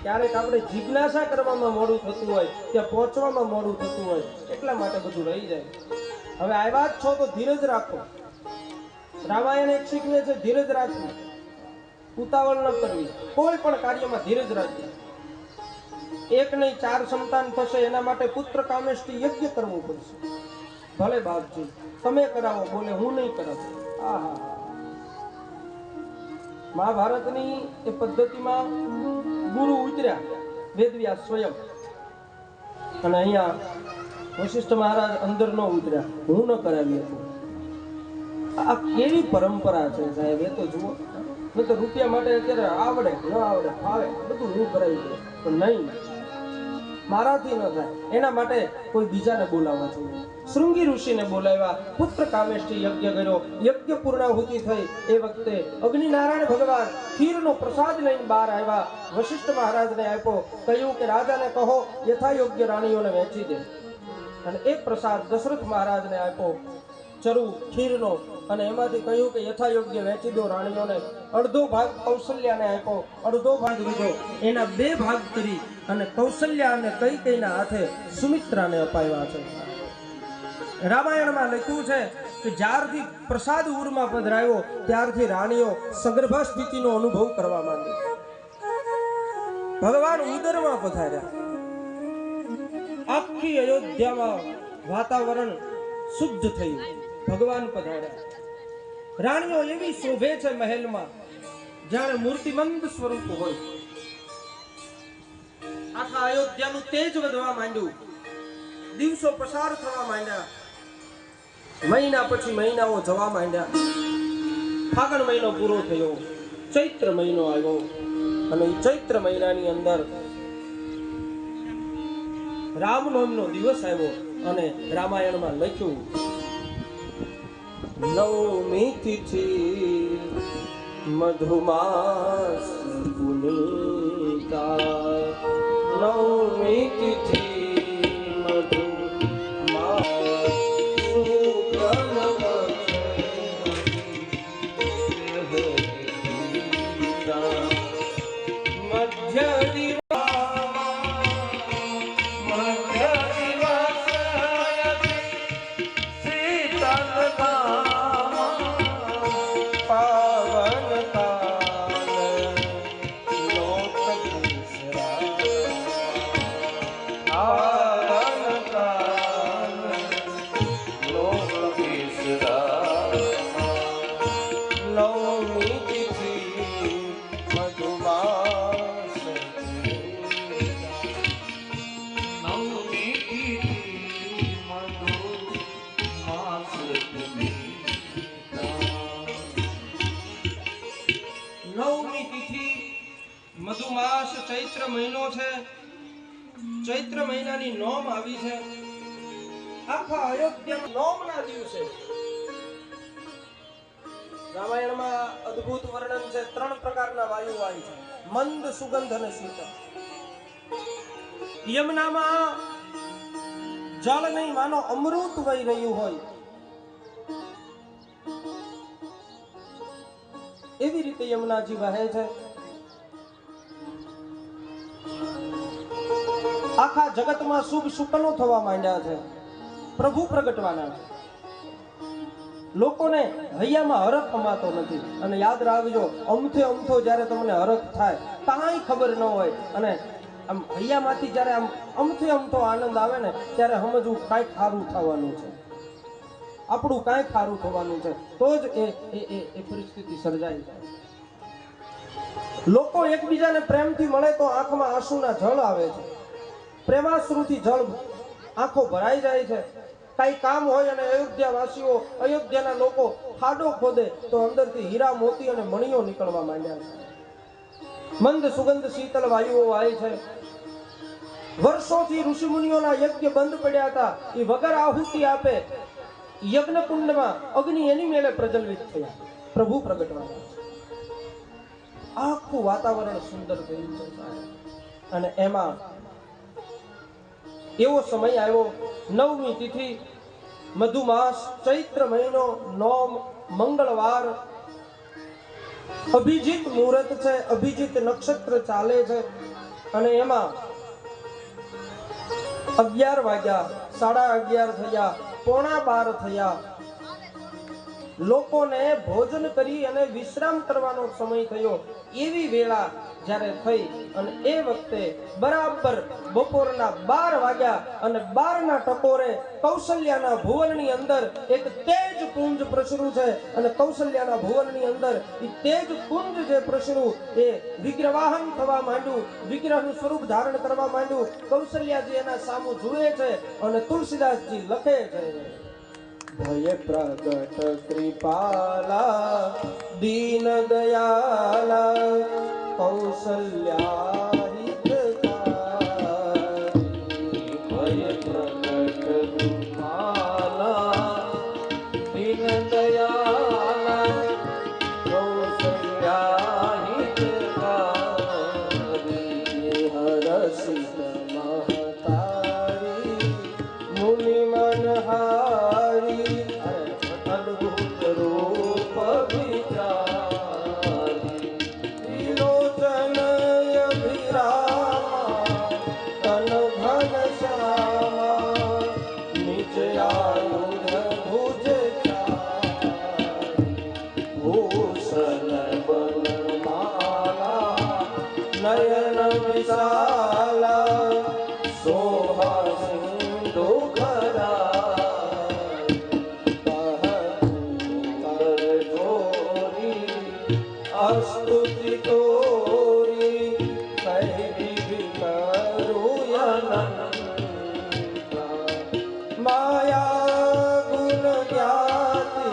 ક્યારેક આપણે જિજ્ઞાસા કરવામાં મોડું થતું હોય, ત્યાં પહોંચવામાં મોડું થતું હોય, એટલા માટે બધું રહી જાય. હવે આવ્યા જ છો તો ધીરજ રાખો. રામાયણ એક શીખવે છે, ધીરજ રાખવી, ઉતાવળ ન કરવી, કોઈ પણ કાર્યમાં ધીરજ રાખવી. એક નહીં 4 સંતાન થશે, એના માટે પુત્ર કામેષ્ટિ યજ્ઞ કરવું પડશે. ભલે બાપજી તમે કરાવો, બોલે હું નહીં કરાવું. આહા, મહાભારતની એ પદ્ધતિમાં ગુરુ ઉતર્યા, વેદવ્યાસ સ્વયં, અને અહીંયા વશિષ્ઠ મહારાજ અંદર ન ઉતર્યા, હું ન કરાવી હતું. આ કેવી પરંપરા છે સાહેબ, એ તો જુઓ. નહીં તો રૂપિયા માટે અત્યારે આવડે ન આવડે ફાવે બધું હું કરાવી દઉં, પણ નહીં, મારાથી ન થાય. એના માટે કોઈ બીજાને બોલાવવા જોઈએ. શૃંગી ઋષિને બોલાવ્યા, પુત્ર કામેષ્ટિ યજ્ઞ કર્યો. યજ્ઞ પૂર્ણાહુતિ થઈ એ વખતે અગ્નિનારાયણ ભગવાન ખીરનો પ્રસાદ લઈને બહાર આવ્યા, વશિષ્ઠ મહારાજને આપ્યો, કહ્યું કે રાજાને કહો યથાયોગ્ય રાણીઓને વહેંચી દે. અને એ પ્રસાદ દશરથ મહારાજને આપ્યો, ચરુ ખીરનો, અને એમાંથી કહ્યું કે યથાયોગ્ય વહેંચી દો રાણીઓને. અડધો ભાગ કૌશલ્યાને આપ્યો, અડધો ભાગ લીધો. એના 2 ભાગ કરી અને કૌશલ્યા અને કૈકેયીના હાથે સુમિત્રાને અપાવ્યા છે. રામાયણમાં લખ્યું છે કે જ્યારથી પ્રસાદ ઉરમાં પધરાયો ત્યારથી રાણીઓ સગર્ભા સ્થિતિનો અનુભવ કરવા માંડી. ભગવાન ઉદરમાં પધાર્યા. આખી અયોધ્યામાં વાતાવરણ શુદ્ધ થયું. ભગવાન પધાર્યા. રાણીઓ એવી શોભે છે મહેલમાં, જાણે મૂર્તિમંત સ્વરૂપ હોય. આખા અયોધ્યાનું તેજ વધવા માંડ્યું. દિવસો પસાર થવા માંડ્યા. મહિના પછી મહિનાઓ જવા માંડ્યા. ફાગણ મહિનો પૂરો થયો, ચૈત્ર મહિનો આવ્યો, અને એ ચૈત્ર મહિનાની અંદર રામનવમીનો દિવસ આવ્યો. અને રામાયણમાં લખ્યું, નવમી તિથિ મધુમાસ પુનીતા, નવમી તિથિ મધુમાસ ચૈત્ર મહિનો છે. ચૈત્ર મહિનાની નોમ આવી છે. આખા અયોધ્યામાં નોમના દિવસે રામાયણમાં અદ્ભુત વર્ણન છે. 3 પ્રકારના વાયુ આવી છે, મંદ, સુગંધ અને શીતળ. યમુનામાં જળ નહીં માનો અમૃત વહી રહ્યું હોય એવી રીતે યમુનાજી વહે છે. આખા જગતમાં શુભ સુકનો થવા માંડ્યા છે. પ્રભુ પ્રગટવાના છે. લોકોને હૈયામાં હરખ અમાતો નથી. અને યાદ રાખજો, અમથે અમથો જ્યારે તમને હરખ થાય કાંઈ ખબર ન હોય અને આમ હૈયામાંથી જ્યારે આમ અમથે અમથો આનંદ આવે ને ત્યારે સમજવું કાંઈક સારું થવાનું છે, આપણું કાંઈક સારું થવાનું છે, તો જ એ પરિસ્થિતિ સર્જાઈ જાય. લોકો એકબીજાને પ્રેમથી મળે તો આંખમાં આંસુના જળ આવે છે, પ્રેમાશ્રુથી જળ આંખો ભરાઈ જાય છે. કઈ કામ હોય અને અયોધ્યાવાસીઓ, અયોધ્યાના લોકો ખાડો ખોદે તો અંદરથી હીરા મોતી અને મણીઓ નીકળવા માંડ્યા છે. મંદ સુગંધ શીતળ વાયુઓ વાય છે. વર્ષોથી ઋષિમુનિઓના યજ્ઞ બંધ પડ્યા હતા, એ વગર આહુતિ આપે યજ્ઞ કુંડમાં અગ્નિ એની મેલે પ્રજ્વલિત થયા, પ્રભુ પ્રગટવાયા. આખું વાતાવરણ સુંદર થયું છે સાહેબ. અને એમાં એવો સમય આવ્યો, 9મી તિથિ, મધુમાસ, ચૈત્ર મહિનો, નોમ, મંગળવાર, અભિજીત મુહૂર્ત છે, અભિજીત નક્ષત્ર ચાલે છે. અને એમાં 11 વાગ્યા, 11:30 થયા, 11:45 થયા. લોકોને ભોજન કરી અને વિશ્રામ કરવાનો સમય થયો. એવી વેળા જ્યારે થઈ અને એ વખતે બરાબર બપોરના 12 વાગ્યા અને 12ના ટકોરે કૌશલ્યાના ભુવનની અંદર એક તેજ પુંજ પ્રસર્યું છે. અને કૌશલ્યાના ભુવનની અંદર એ તેજ પુંજ જે પ્રસર્યું એ વિગ્રહવાહન થવા માંડ્યું, વિગ્રહનું સ્વરૂપ ધારણ કરવા માંડ્યું. કૌશલ્યાજી એના સામું જુએ છે અને તુલસીદાસજી લખે છે, ભય પ્રગટ કૃપાલા દીન દયાલા કૌશલ્યા હિતકારી. ભય પ્રગટ કૃપાલા દીન દયાલા કૌશલ્યા હિતકારી. હરસિત મહતારી મુનિ મનહારી અદ્ભુત રૂપ વિચારી. ત્રિલોચન અભિરામા તન ઘન શ્યામા નિજ આયુધ ભુજ ચારી. ભૂષણ બનમાલા નયન વિશાલા શોભા સિંધુ સ્તુતિ તોરી કઈ કરુયન માયા ગુણ જ્ઞાતિ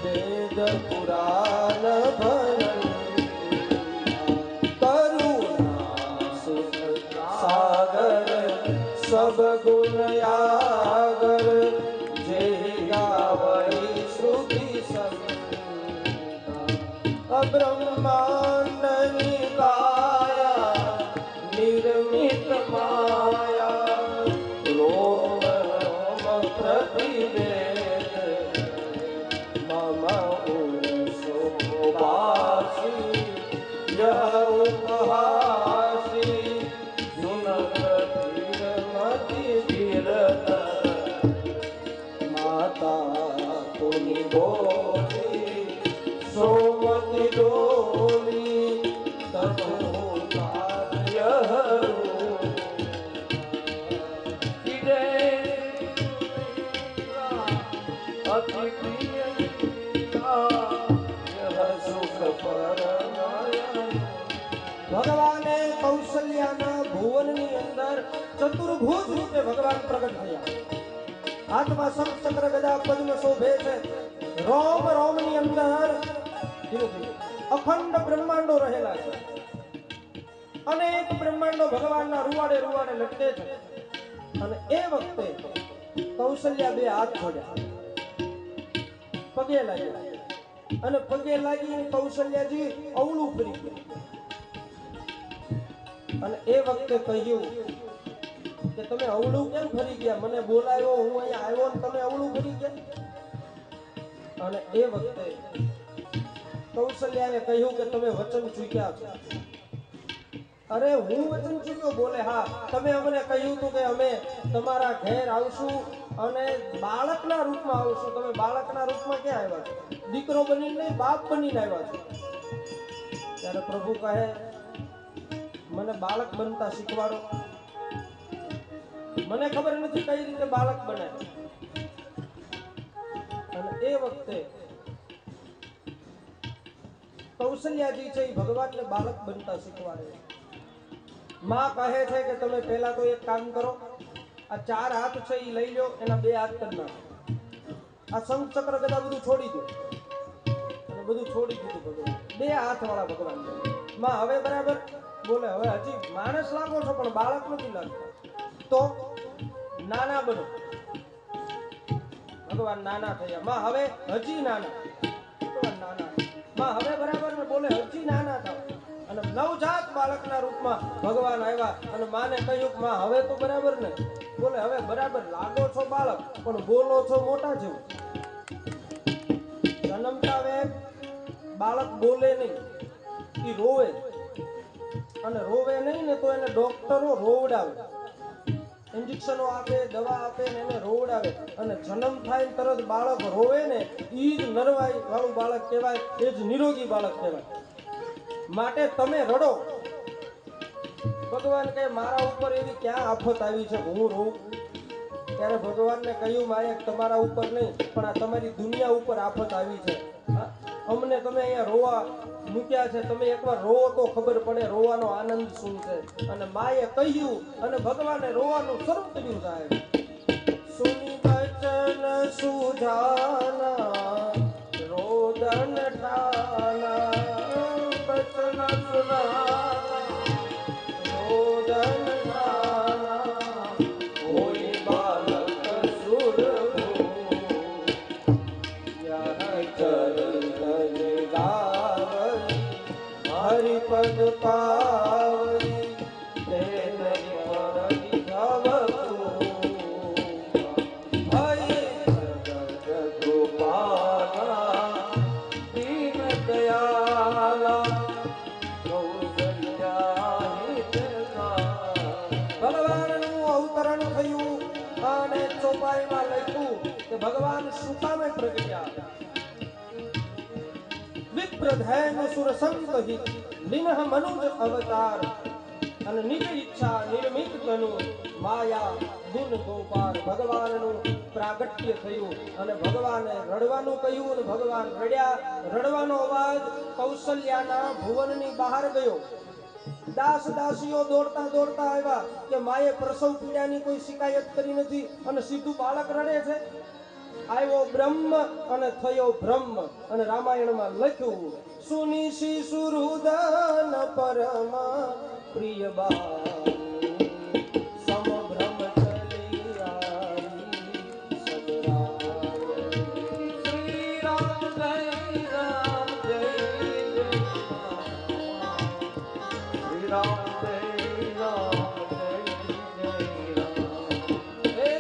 વેદ પુરાણ ભરણ કરુણા સુખ સાગર સબ ગુણ યાગર જે ગાવઈ શ્રુતિ સંતા. બ્રહ્માંડની કાયા નિર્મિત માયા રોમ રોમ પ્રતિવેદ મમ ઉષોવાસી યહ ઉપહાસી જુનક ધીરમતિ ધીરત માતા પુનિ બોલી સોમતિ ડોલી તનુ કાર્ય અતિ પ્રિય સુખ પરમાયા. ભગવાને કૌશલ્યાના ભુવનની અંદર ચતુર્ભુજ રૂપે ભગવાન પ્રગટ થયા. હાથમાં શંખ ચક્ર ગદા પદ્મ શોભે છે. રોમ રોમની અંદર અખંડ બ્રહ્માંડો રહેલા છે. અનેક બ્રહ્માંડો ભગવાનના રૂવાડે રૂવાડે લટકે છે. અને એ વખતે કૌશલ્યા બે હાથ જોડ્યા, પગે લાગ્યા અને પગે લાગી કૌશલ્યાજી અવળું ફરી ગયા. અને એ વખતે કહ્યું કે તમે અવળું કેમ ફરી ગયા? મને બોલાવ્યો, હું અહીંયા આવ્યો ને તમે અવળું ફરી ગયા? અને એ વખતે કૌશલ્યાએ કહ્યું કે તમે વચન ચૂક્યા છો અરે હું વચન ચૂક્યો બોલે હા તમે અમને કહ્યું હતું કે અમે તમારા ઘેર આવશું અને બાળકના રૂપમાં આવશું. તમે બાળકના રૂપમાં ક્યાં આવ્યા છો? દીકરો બનીને નહીં, બાપ બનીને આવ્યા છો. ત્યારે પ્રભુ કહે મને બાળક બનતા શીખવાડો. મને ખબર નથી કઈ રીતે બાળક બને. અને એ વખતે કૌશલ્યાજી છે એ ભગવાનને બાળક બનતા શીખવાડે. માં કહે છે કે તમે પહેલા તો એક કામ કરો, આ 4 હાથ છે એ લઈ લો, એના 2 હાથ કરી નાખો. આ શંખ ચક્ર ગદા બધું છોડી દો. અને બધું છોડી દીધું ભગવાન. 2 હાથ વાળા ભગવાન. માં હવે બરાબર બોલે હવે હજી માણસ લાગો છો પણ બાળક નથી લાગતો. તો નાના બનો. ભગવાન નાના થયા. માં હવે હજી નાના. ભગવાન નાના. માં હવે બરાબર ને બોલે હજી નાના થાવ. અને નવજાત બાળકના રૂપમાં ભગવાન આવ્યા અને માને કહ્યું માં હવે તો બરાબર ને બોલે હવે બરાબર લાગો છો બાળક પણ બોલો છો મોટા જેવું. જન્મતા વેગ બાળક બોલે નહીં, એ રોવે. અને રોવે નહીં ને તો એને ડોક્ટરો રોવડાવે, ઇન્જેક્શનો આપે, દવા આપે ને એને રોવડાવે. અને જન્મ થાય તરત બાળક રોવે ને એ જ નરવાઈ વાળું બાળક કહેવાય, એ જ નિરોગી બાળક કહેવાય. માટે તમે રડો. ભગવાન કહે મારા ઉપર એવી ક્યાં આફત આવી છે હું રોઉં? ત્યારે ભગવાનને કહ્યું માયક તમારા ઉપર નહીં પણ આ તમારી દુનિયા ઉપર આફત આવી છે. અમને તમે અહીંયા રોવા મૂક્યા છે, તમે એકવાર રોવો તો ખબર પડે રોવાનો આનંદ શું છે. અને માએ કહ્યું અને ભગવાને રોવાનું શરૂ કર્યું. સાહેબ સુની બચન સુજાના રોદન ઠાના બચન સુનાના રોદન ઠાના કોઈ બાલક સુરભુ યહ ચરણ ગાવરી હરિપદ પાવરી તેને પરમિ ભગવાન શું કામે પ્રગટ્યા? વિપ્રધૈન સુર સંતહિત દિનહ મનુજ અવતાર અને નિજ ઈચ્છા નિર્મિત તનુ માયા ગુણ ગોપાર. ભગવાનનું પ્રાગટ્ય થયું અને ભગવાને રડવાનું કહ્યું અને ભગવાન રડ્યા. રડવાનો અવાજ કૌશલ્યાના ભુવનની બહાર ગયો. દાસ દાસીઓ દોડતા દોડતા આવ્યા કે માએ પ્રસવ પીડાની કોઈ શિકાયત કરી નથી અને સીધું બાળક રડે છે. આવ્યો બ્રહ્મ અને થયો બ્રહ્મ. અને રામાયણમાં લખ્યું સુની શિશુરુદન પરમ પ્રિય બા સમ બ્રહ્મ ચલી આવી સદરાય. શ્રી રામ જય રામ જય જય શ્રી રામ જય રામ જય જય રામ. હે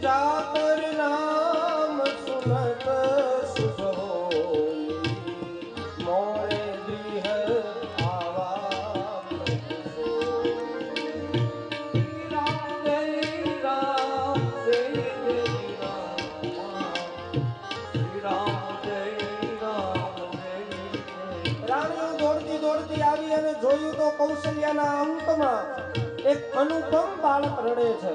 જાતર નામ સુનત શુભ હોઈ મોરે ગૃહ આવા પ્રભુ સોઈ. શ્રી રામ જય રામ જય જય રામ. શ્રી રામ જય રામ જય જય. રાણીઓ દોડતી દોડતી આવી અને જોયું તો કૌશલ્યાના અંકમાં એક અનુપમ બાળક રડે છે.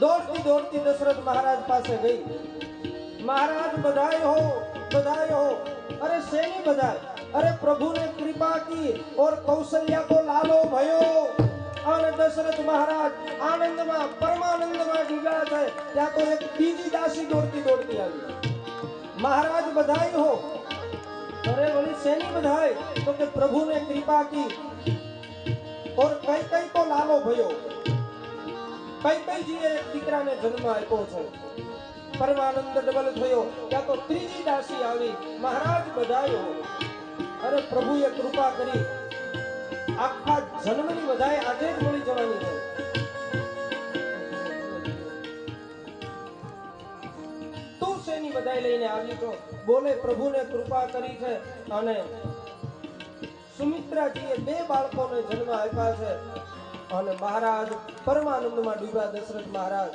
દોડતી દોડતી દશરથ મહારાજ પાસે ગઈ. મહારાજ બધાઈ હો, बधाई हो। अरे सेनी बधाई, अरे प्रभु ने कृपा की और कौशल्या को लालो भयो। અને દશરથ મહારાજ આનંદમાં પરમાનંદમાં ડૂબ્યા છે ત્યાં તો એક બીજી દાસી દોડતી દોડતી આવી। महाराज बधाई हो। अरे बोली सेनी बधाई? तो कि प्रभु ने कृपा की और कई कई को लालो भयो। कई कई जी एक दीकरा ने जन्म आप्यो छे। परमानंद डबल थयो ત્યાં તો ત્રીજી દાસી આવી। महाराज बधाई हो। अरे प्रभुए कृपा करी આખા જન્મની બધાઈ આજે જ મળી જવાની છે। તું શેની બધાઈ લઈને આવી છો? બોલે પ્રભુને કૃપા કરી છે અને સુમિત્રાજીએ 2 બાળકોને જન્મ આપ્યા છે અને મહારાજ પરમાનંદમાં ડૂબ્યા. દશરથ મહારાજ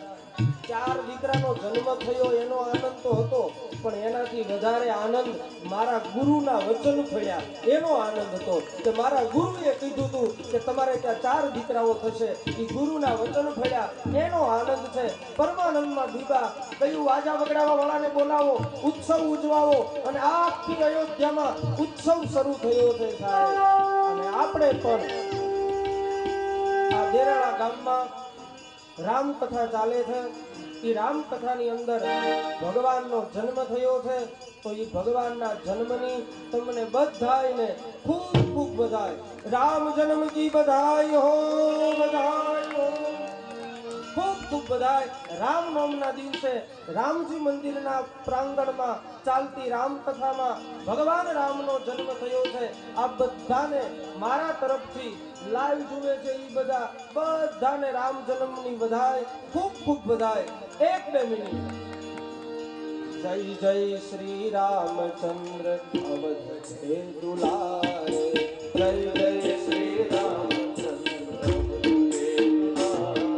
4 દીકરાનો જન્મ થયો એનો આનંદ તો હતો, પણ એનાથી વધારે આનંદ મારા ગુરુના વચન ફળ્યા એનો આનંદ હતો. કે મારા ગુરુએ કીધું હતું કે તમારે ત્યાં 4 દીકરાઓ થશે, એ ગુરુના વચન ફળ્યા એનો આનંદ છે. પરમાનંદમાં ડૂબ્યા. કયું વાજા વગડાવા વાળાને બોલાવો, ઉત્સવ ઉજવાવો, અને આખી અયોધ્યામાં ઉત્સવ શરૂ થયો છે સાહેબ. અને આપણે પણ આ દેરાળા ગામમાં રામકથા ચાલે છે. એ રામકથાની અંદર ભગવાનનો જન્મ થયો છે. તો એ ભગવાનના જન્મની તમને બધાયને ખૂબ ખૂબ બધાય. રામ જન્મ કી બધાઈ હો, બધાઈ હો, ખૂબ ખૂબ બધાય. રામનવમીના દિવસે રામજી મંદિરના પ્રાંગણમાં ચાલતી રામકથામાં ભગવાન રામનો જન્મ થયો છે. આ બધાને મારા તરફથી લાઈવ જુએ છે એ બધાને રામ જન્મની બધાય, ખૂબ ખૂબ બધાય. 1-2 મિનિટ. જય જય શ્રી રામચંદ્ર અવધ છે દુલારે, જય જય શ્રી રામચંદ્ર અવધ છે દુલારે,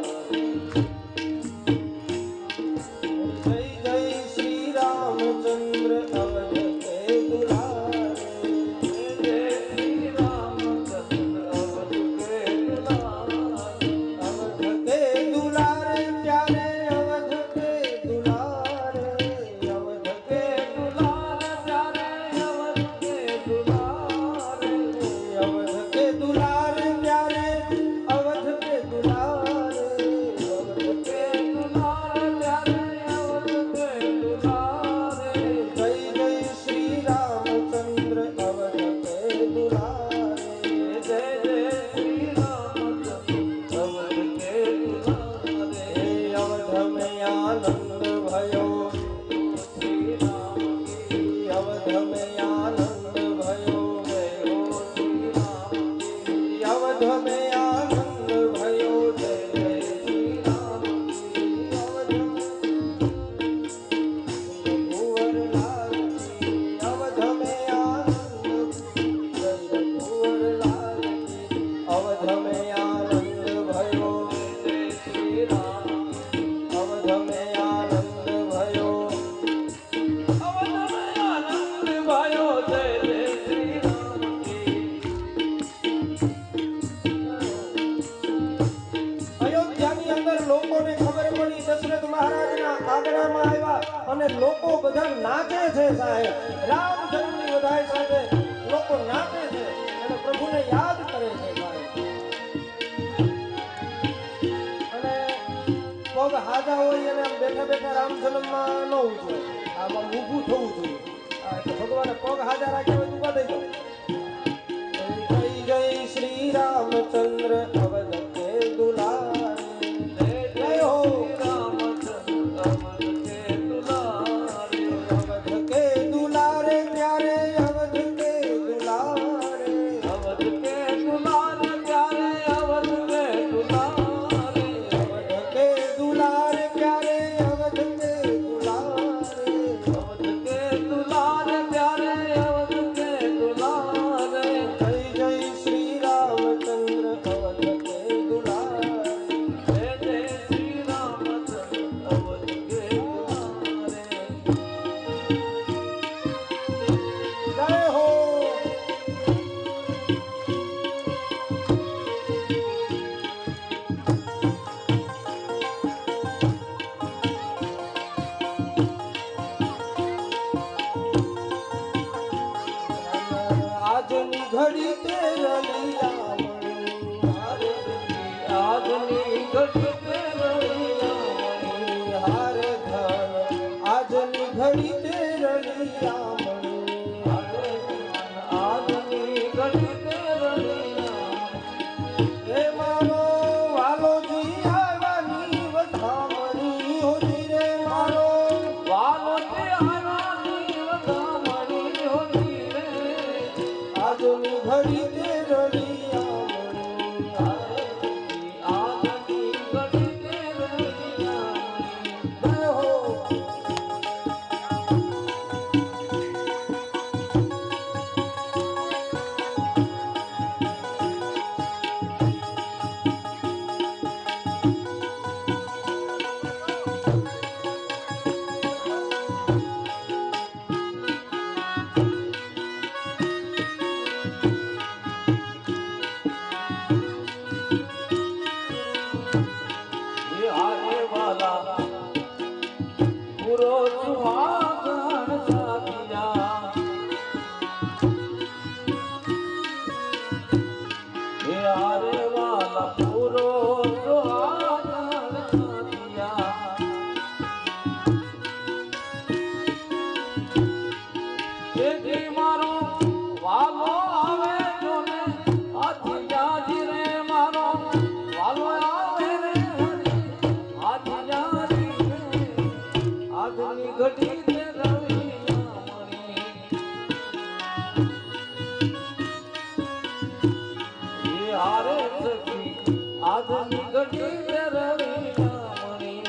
જય જય શ્રી રામચંદ્ર અવધ છે દુલારે, જય જય શ્રી રામચંદ્ર અવધ કે દુલારે, અવધ કે દુલારે પ્યારે, અવધ કે દુલારે, અવધ કે દુલારે પ્યારે, અવધ કે દુલારે, અવધ કે દુલારે પ્યારે, અવધ કે દુલારે, અવધ કે દુલારે પ્યારે, અવધ કે દુલારે, જય જય શ્રી રામચંદ્ર અવધ કે દુલારે, જય જય શ્રી રામચंद्र अवध के दुलारे, अवध में आनंद भयो श्री राम की, अवध में आनंद भयो जय हो श्री राम की, अवध में आनंद भयो जय जय श्री राम की, अवध में रघुवर लाल की, अवध में आनंद जय रघुवर लाल की, अवध में आनंद भयो जय श्री राम, अवध में आनंद भयो, अवध में आनंद भयो जय जय श्री राम की. અયોધ્યાની અંદર લોકોને ખબર પડી, દશરથ મહારાજના આગળમાં આવ્યા અને લોકો બધા નાચે છે સાહેબ. રામ જન્મની વધાઈ સાથે લોકો નાચે છે અને પ્રભુને યાદ કરે છે સાહેબ. અને પગ હાજા હોય અને આમ બેઠા બેઠા રામ જન્મમાં ન ઉજવે, આમાં ઊભું થવું જોઈએ. એટલે ભગવાને પગ હાજા રાખ્યા હોય તો ઊભા થઈ જાઓ. જય જય શ્રી રામચંદ્ર અવધ કે દુલારે, જય હો રામચંદ્ર અવધ કે દુલારે, અવધ કે દુલારે પ્યારે, અવધ કે દુલારે, અવધ કે દુલારે પ્યારે, અવધ કે દુલારે, અવધ કે દુલારે પ્યારે, અવધ કે દુલારે, અવધ કે દુલારે પ્યારે, અવધ કે દુલારે, જય જય શ્રી રામચંદ્ર અવધ કે દુલારે, જય જય શ્રી રામચંદ્ર અવધ કે દુલારે, જય હો. આજની ઘડી તે રલિયામણી, આજની ઘડી તે રલિયામણી, હાર ધન આજની ઘડી તે રલિયામણી, આજની ઘડી તે રલિયામણી, હે મારો વાલોજી આવ્યાની વધામણી, હોજી રે મારો વાલોજી આવ્યાની વધામણી, હોજી રે આજની ઘડી તે રલિયામણી, આજની ઘડી એ હારે વાલા પૂરો સુહાગણ સાથિયા એ હારે વાલા પૂરો સુહાગણ સાથિયા તેથી મારો વાલો આવે જો ને હાથિયાજી રે મારો વાલો આવે રે હાથિયાજી આજની ઘડી તે રવિ મણી એ હારે સખી આજની ઘડી તે રવિ મણી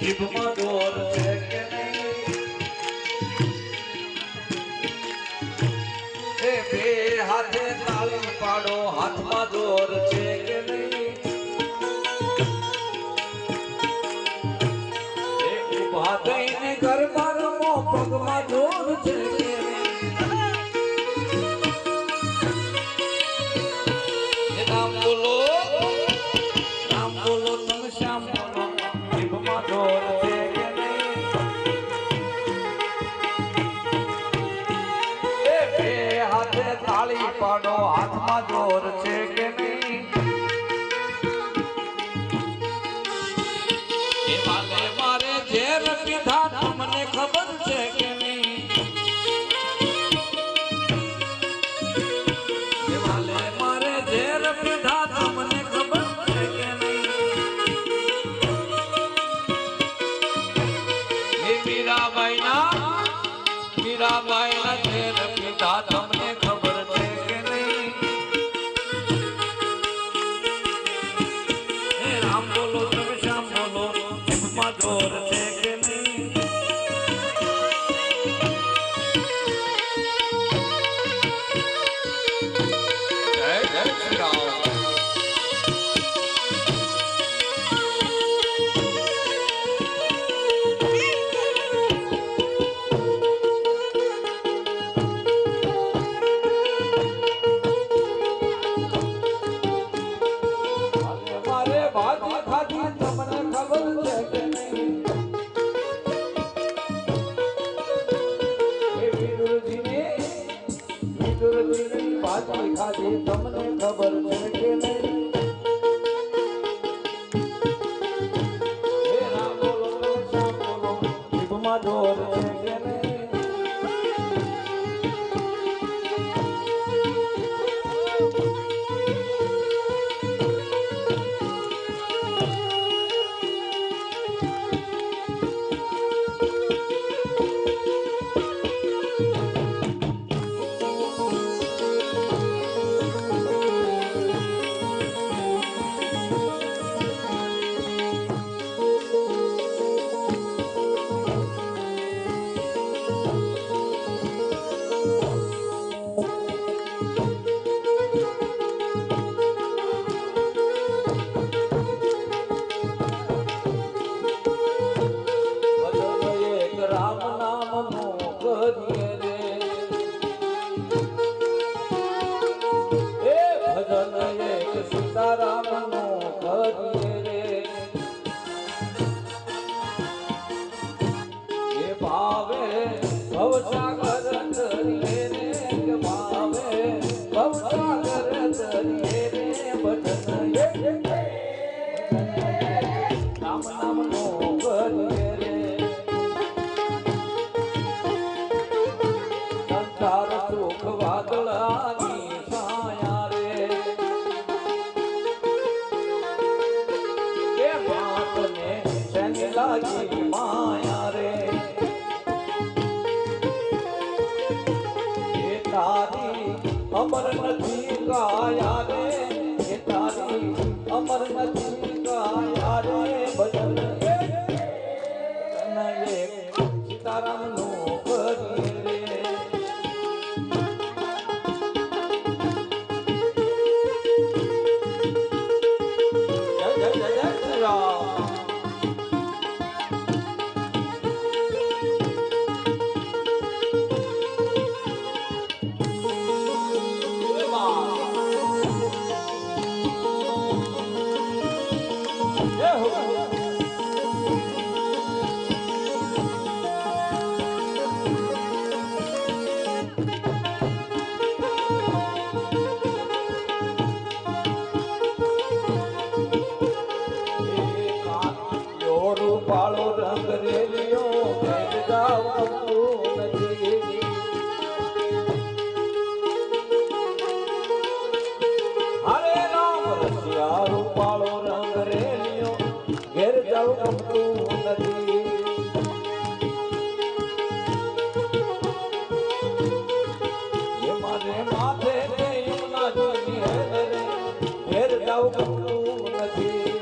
જીભમાં જોર છે કે નહીં એ બે હાથે તાળી પાડો હાથમાં જોર છે કે નહીં એ ઊભા થઈને ગરબા રમો પગમાં જોર છે કે નહીં એ નામ બોલો તમે શ્યામ બોલો જીભમાં જોર છે કે નહીં એ બે હાથે તાળી પાડો હાથમાં જોર છે કે નહીં એ વાલે મારે ઝેર પીધા તમને ખબર છે કે નહીં એ વાલે મારે ઝેર પીધા તમને ખબર છે કે નહીં એ મીરાબાઈના ઝેર પીધા તમને ખબર છે કે નહીં હે રામ બોલો તમે શ્યામ બોલો જીભમાં જોર છે કે નહીં જય જય શ્રી રામ ભાજી ખાધી તમને ખબર છે કે નહીં એ વિદુરજીની ભાજી ખાધી તમને ખબર છે કે નહીં હે રામ બોલો શ્યામ બોલો જીભમાં જોર છે કે નહીં માયા રે એ તારી અમર નથી કાયા રે એ તારી અમર નથી કાયા રે ભજન સીતારામ નું કરીએ રે જય જય જય જય શ્રી રામ રૂપાળો રંગ રેલિયો ભેદ જાવતું નથી હરે રામ રસિયા રૂપાળો રંગ રેલિયો ઘેર જાવ ગમતું નથી એ મારે માથે યમુના જોઈ રે ઘેર જાવ ગમતું નથી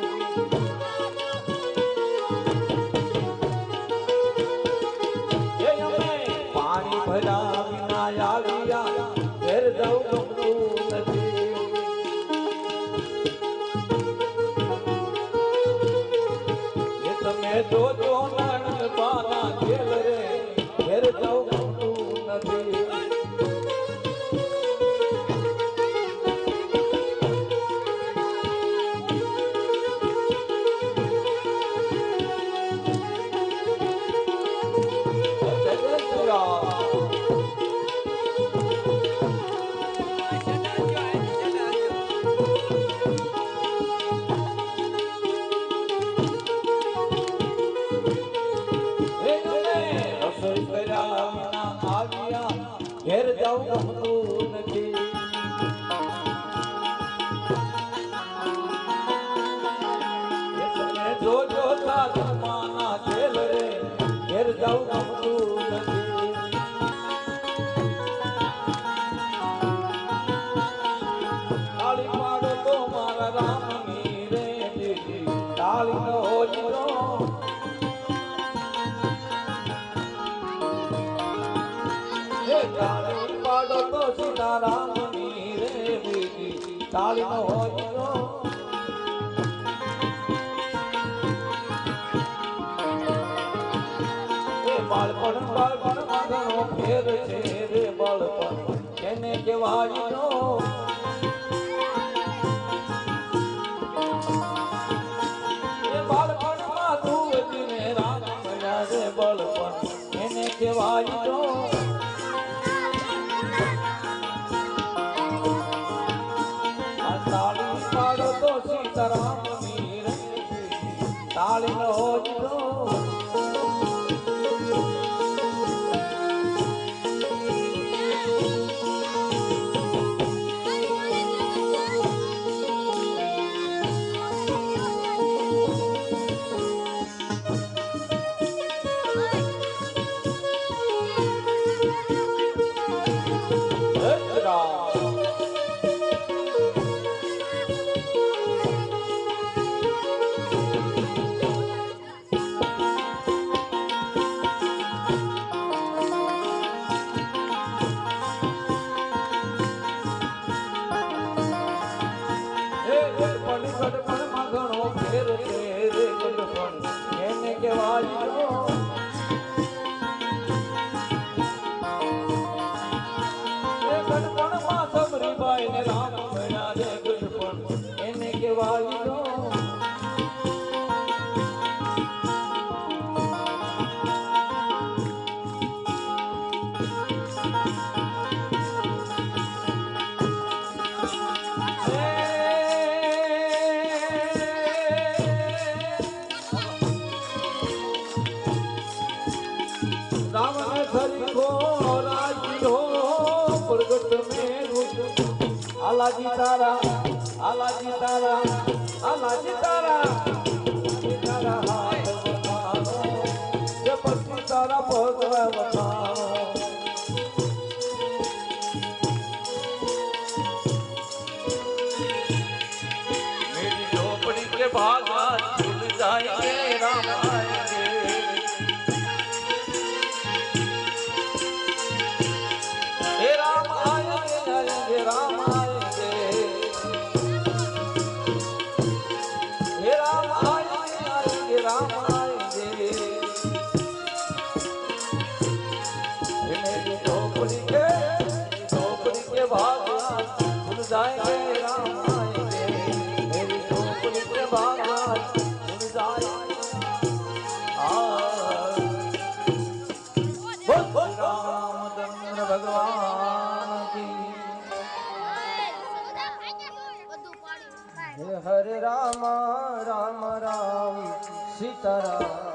ભલા વિના આવ્યા ઘેર જવું ગમતું નથી એ તમે જોજો નણંદ બાના ઘેર રે ઘેર જવું ગમતું નથી તાળી ન હોય તો બાળપણ ઘણો ફેર છે રે બાળપણ એને કહેવાય નો એ બાળપણમાં ધુવજીને રામ મળ્યા રે બાળપણ એને કહેવાય નો આ તાળી પાડો તો સીતારામની રે તાળી ન હોય તો आलाजी तारा आलाजी तारा आलाजी तारा तारा हाथ बताओ ये पति तारा भगवा बताओ मेरी झोपड़ी के भागा खुल जाएंगे राम आएंगे हे राम आएंगे आएंगे राम राम आएंगे मेरी झोपड़ी के भागा खुल जाएंगे राम आएंगे मेरी झोपड़ी के भागा खुल जाएंगे रामचंद्र भगवान की हरे राम राम राम सीताराम